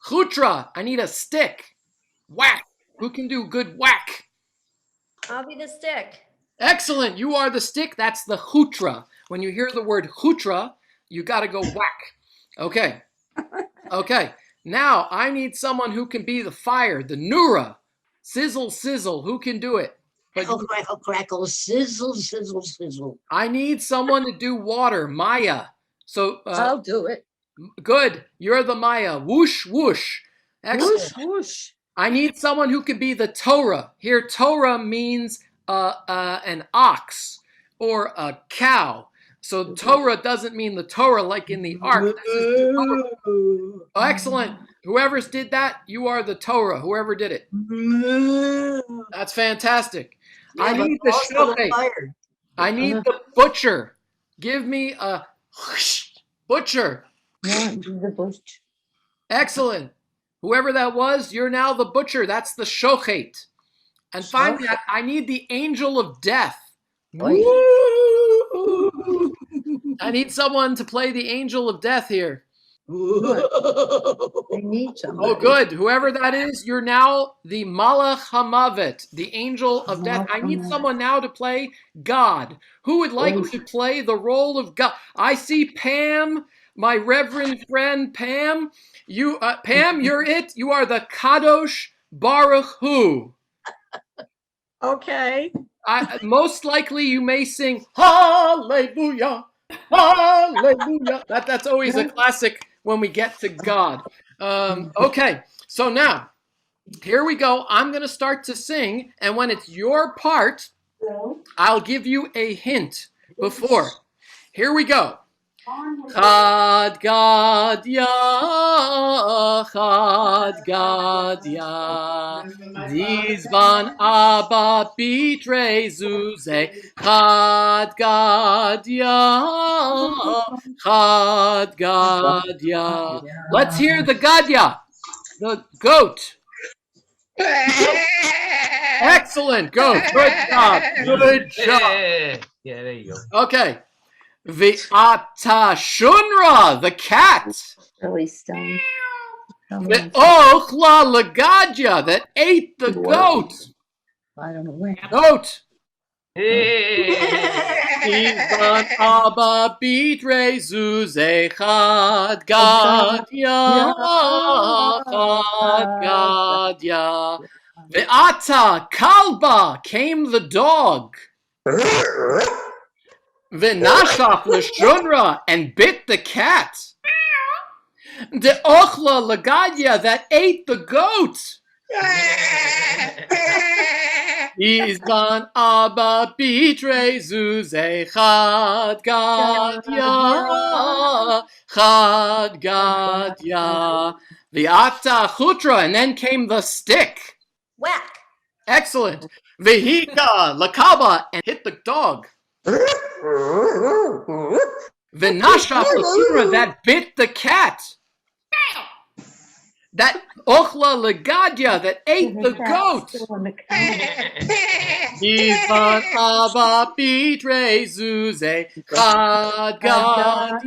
Chutra, I need a stick. Whack. Who can do good whack? I'll be the stick. Excellent. You are the stick. That's the chutra. When you hear the word chutra, you got to go whack. Okay. Okay. Now, I need someone who can be the fire, the nura. Sizzle, sizzle. Who can do it? Crackle, crackle, crackle, sizzle, sizzle, sizzle. I need someone to do water, Maya. So I'll do it. Good. You're the Maya. Whoosh, whoosh. Excellent. Whoosh, whoosh. I need someone who can be the Torah. Here, Torah means an ox or a cow. So Torah doesn't mean the Torah like in the ark. This is the Torah. Oh, excellent. Whoever did that, you are the Torah. Whoever did it. That's fantastic. Yeah, I need the shochet. I need the butcher. Give me a butcher. The butcher. Excellent. Whoever that was, you're now the butcher. That's the shochet. And finally, I need the angel of death. I need someone to play the angel of death here. I need somebody. Oh, good. Whoever that is, you're now the Malach Hamavet, the angel of death. I need someone now to play God. Who would like to play the role of God? I see Pam, my reverend friend Pam. You, Pam, you're it. You are the Kadosh Baruch Hu. Okay. Most likely you may sing Hallelujah, Hallelujah. That's always a classic when we get to God. Okay, so now, here we go. I'm going to start to sing, and when it's your part, I'll give you a hint before. Here we go. Chad Gadya, Chad Gadya, Dizban Abba Bitre Zuze, Chad Gadya, Chad Gadya. Let's hear the Gadya, the goat. Excellent, goat. Good job. Good job. Yeah, there you go. Okay. V'ata shunra, the cat. Really stoned. The ochla lagadya, that ate the goat. I don't know where. Goat. Ivan Abba Bitre Zuze Chad Gadya, Chad Gadya. V'ata kalba, came the dog. V'nashaf l'shunra, and bit the cat. The ochla lagadya, that ate the goat. Izban Abba Bitre Zuze Chad Gadya, Chad Gadya. V'ata chutra, and then came the stick. Whack. Excellent. V'hika lakaba, and hit the dog. V'nashaf l'sura, that bit the cat. That ochla legadya, that ate the goat. Ivan Abba Bitre Zuze Chad Gadya,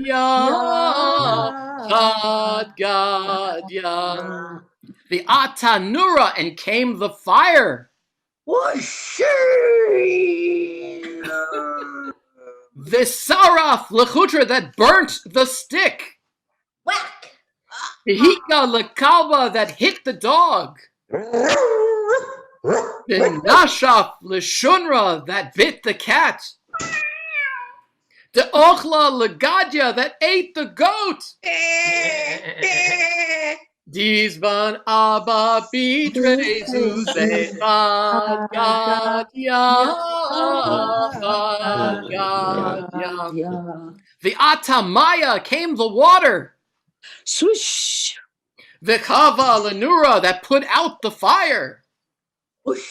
Chad Gadya. The Atanura, and came the fire. The Saraf lechutra, that burnt the stick. Whack. The Hika lekalba, that hit the dog. The Nashaf leshunra, that bit the cat. The Ochla legadya, that ate the goat. Dizban Abba Bitre Zuze Chad Gadya, Chad Gadya. The Atamaya, came the water. Swish. The Chava Lenura, that put out the fire. The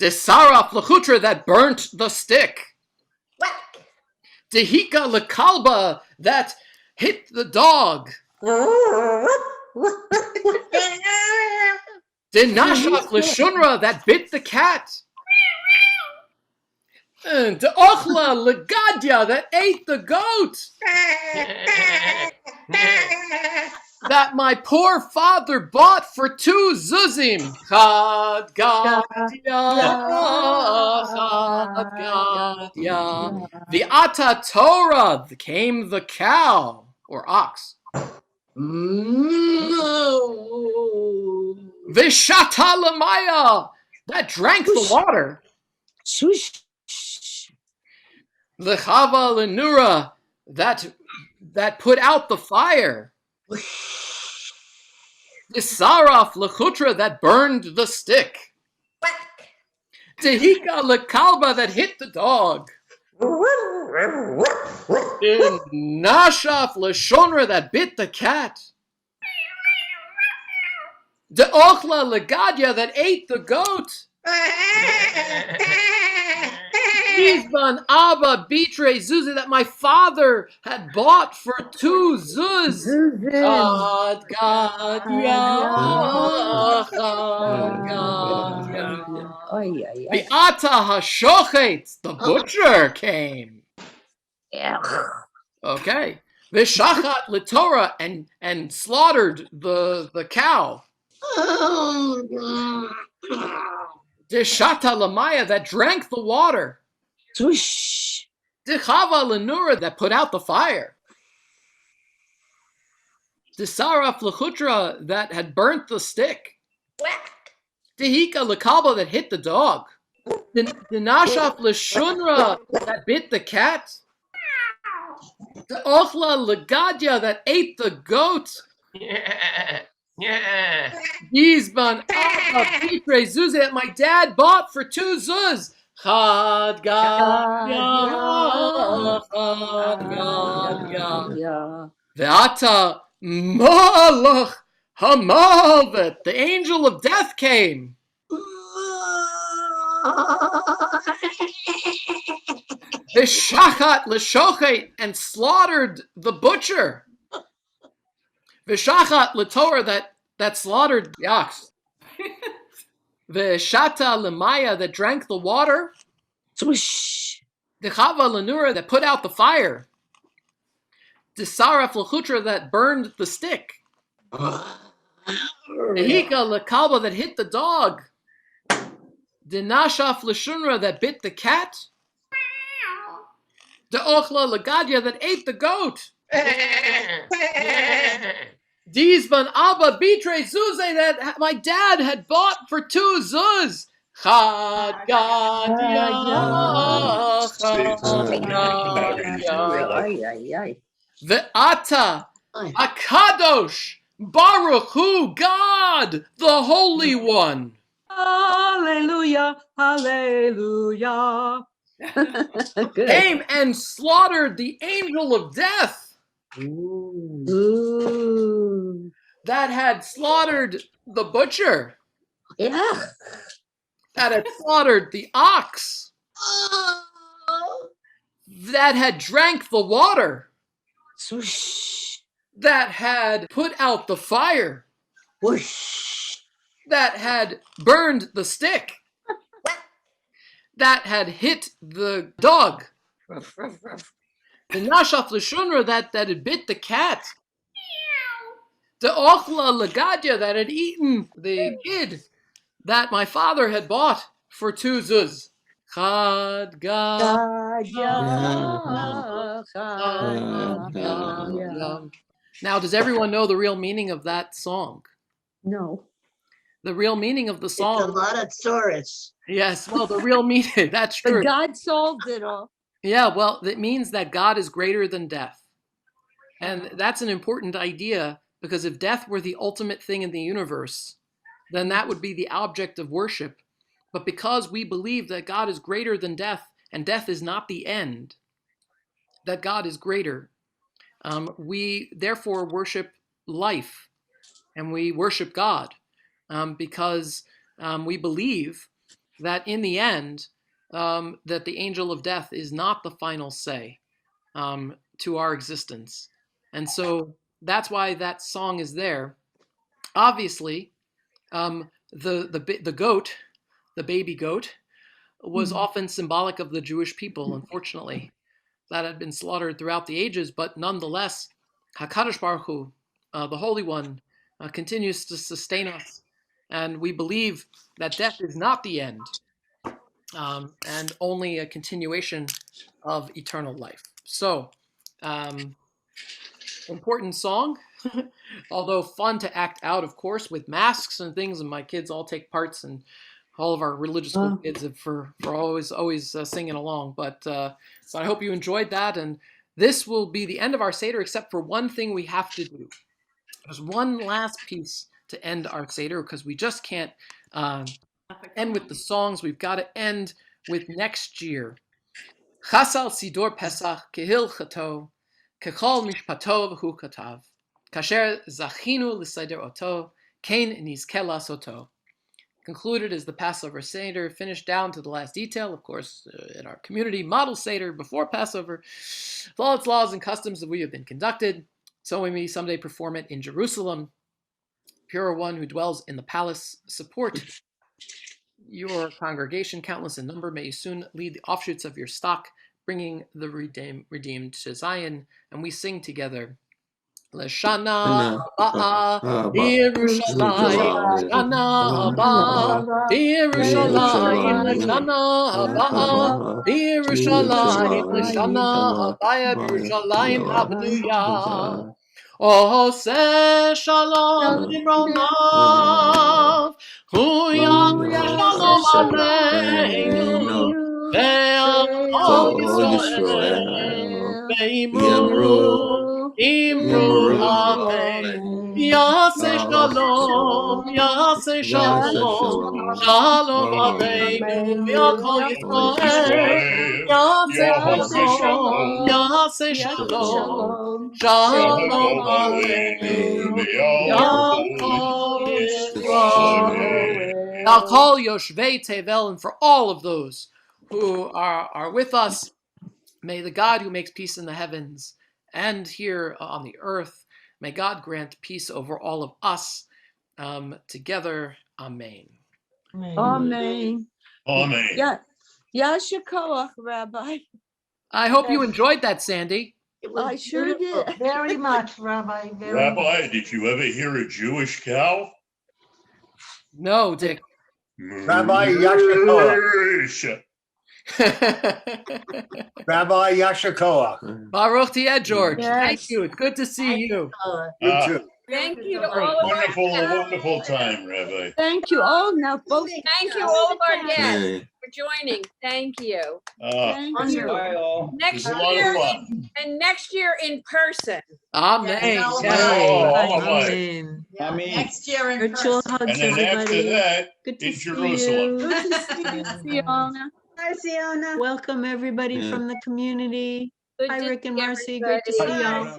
Saraf Lechutra, that burnt the stick. Whack. The Hika Lekalba, that hit the dog. The Nashaf Leshunra, that bit the cat. And the Ochla Legadya, that ate the goat. That my poor father bought for 2 zuzim. Chad Gadya, Chad Gadya. The Ata Torah, came the cow, or ox. Vishata Lamaya, that drank the water. Swish. The Chava Lenura, that put out the fire. The Saraf Lechutra, that burned the stick. The Hika Lekalba, that hit the dog. The Nashaf Leshonra, that bit the cat. The Ochla Legadya, that ate the goat. Izban Abba Bitre Zuzah, that my father had bought for 2 zuz. Chad Gadya, Chad Gadya. The Ata Hashochet, the butcher, came. Okay. The Shachat Litorah, and slaughtered the cow. The Shata Lamaya, that drank the water. Swoosh. The Chava Lenura, that put out the fire. The Saraf Lechutra, that had burnt the stick. The Hika Lekaba, that hit the dog. The Nashaf Leshunra, that bit the cat. The Ochla Legadya, that ate the goat. Yizban Abba Bitre Zuzah, that my dad bought for 2 zuz. Chad Gadya, Ve'ata malach hamalvet. The angel of death came. V'shachat l'shochet, and slaughtered the butcher. V'shachat l'torah, that slaughtered the ox. V'shata l'maya, that drank the water. Swish. D'chava l'nura, that put out the fire. D'saraf l'chutra, that burned the stick. D'hika l'kalba, that hit the dog. D'nashaf l'shunra, that bit the cat. D'ochla l'gadya, that ate the goat. Dizban Abba Bitre Zuze, that my dad had bought for 2 zuz. Haggadah. Ve'ata Akadosh Baruch Hu, God, the Holy One. Hallelujah, hallelujah. Came and slaughtered the angel of death. Ooh. That had slaughtered the butcher. Yeah. That had slaughtered the ox. That had drank the water. Swoosh. That had put out the fire. Whoosh. That had burned the stick. That had hit the dog. Ruff, ruff, ruff. The nashaf l'shunra, that had bit the cat. The ochla l'gadya, that had eaten the kid that my father had bought for 2 zuz. Now, does everyone know the real meaning of that song? No. The real meaning of the song. It's a lot of tourists. Yes, well, the real meaning, that's true. But God solved it all. Yeah, well, it means that God is greater than death. And that's an important idea, because if death were the ultimate thing in the universe, then that would be the object of worship. But because we believe that God is greater than death, and death is not the end, that God is greater, we therefore worship life, and we worship God, because we believe that in the end, that the angel of death is not the final say to our existence. And so that's why that song is there. Obviously, the goat, the baby goat, was often symbolic of the Jewish people, unfortunately, that had been slaughtered throughout the ages. But nonetheless, HaKadosh Baruch Hu, the Holy One, continues to sustain us. And we believe that death is not the end, and only a continuation of eternal life. So, important song, although fun to act out, of course, with masks and things, and my kids all take parts, and all of our religious school kids for always singing along. But so I hope you enjoyed that, and this will be the end of our Seder, except for one thing we have to do. There's one last piece to end our Seder, because we just can't end with the songs. We've got to end with next year. Chasal Sidor Pesach Kehilchato Kechol Mishpato V'hu Katav Kasher Zachinu L'Seder Oto Kain Nizke Lasoto. Concluded as the Passover Seder, finished down to the last detail, of course, in our Community Model Seder before Passover, with all its laws and customs that we have been conducted, so we may someday perform it in Jerusalem. Pure One who dwells in the palace, support your congregation, countless in number. May you soon lead the offshoots of your stock, bringing the redeemed to Zion. And we sing together. L'shana haba Yerushalayim, L'shana haba Yerushalayim, L'shana haba Yerushalayim, L'shana haba Yerushalayim, Hallelujah. Oseh shalom imromav, hu yaveh shalom aleinu, ve'al Yisrael, ve'imru amen. Yaseh shalom, Yaseh shalom, shalom aleinu, ve'al Yisrael, Yaseh shalom, Yaseh Shalom. Shalom Aleichem. Now call Yoshvei Tevel, and for all of those who are with us, may the God who makes peace in the heavens and here on the earth, may God grant peace over all of us together. Amen. Amen. Amen. Yeah. Yasher Koach, Rabbi. I hope you enjoyed that, Sandy. I sure beautiful. did. Very much, Rabbi. Very Rabbi, much. did you ever hear a Jewish cow? No, Dick. Rabbi Yasher Koach. Rabbi Yasher Koach. Baruch Tieh, George. Yes. Thank you. It's good to see you. You too. Thank you to all of our Wonderful time, Rabbi. Thank you all. Now, both. Thank you all of our guests for joining. Thank you. Thank you. Bye, all. Next It was a lot year, of fun. and next year in person. Amen. Amen. Next year in Virtual person. hugs, And then after everybody. that, Good to in see Jerusalem. you. Good to see you, Fiona. Hi, Siona. Welcome everybody from the community. Good Hi, to Rick and see Marcy. Great to see everybody. y'all.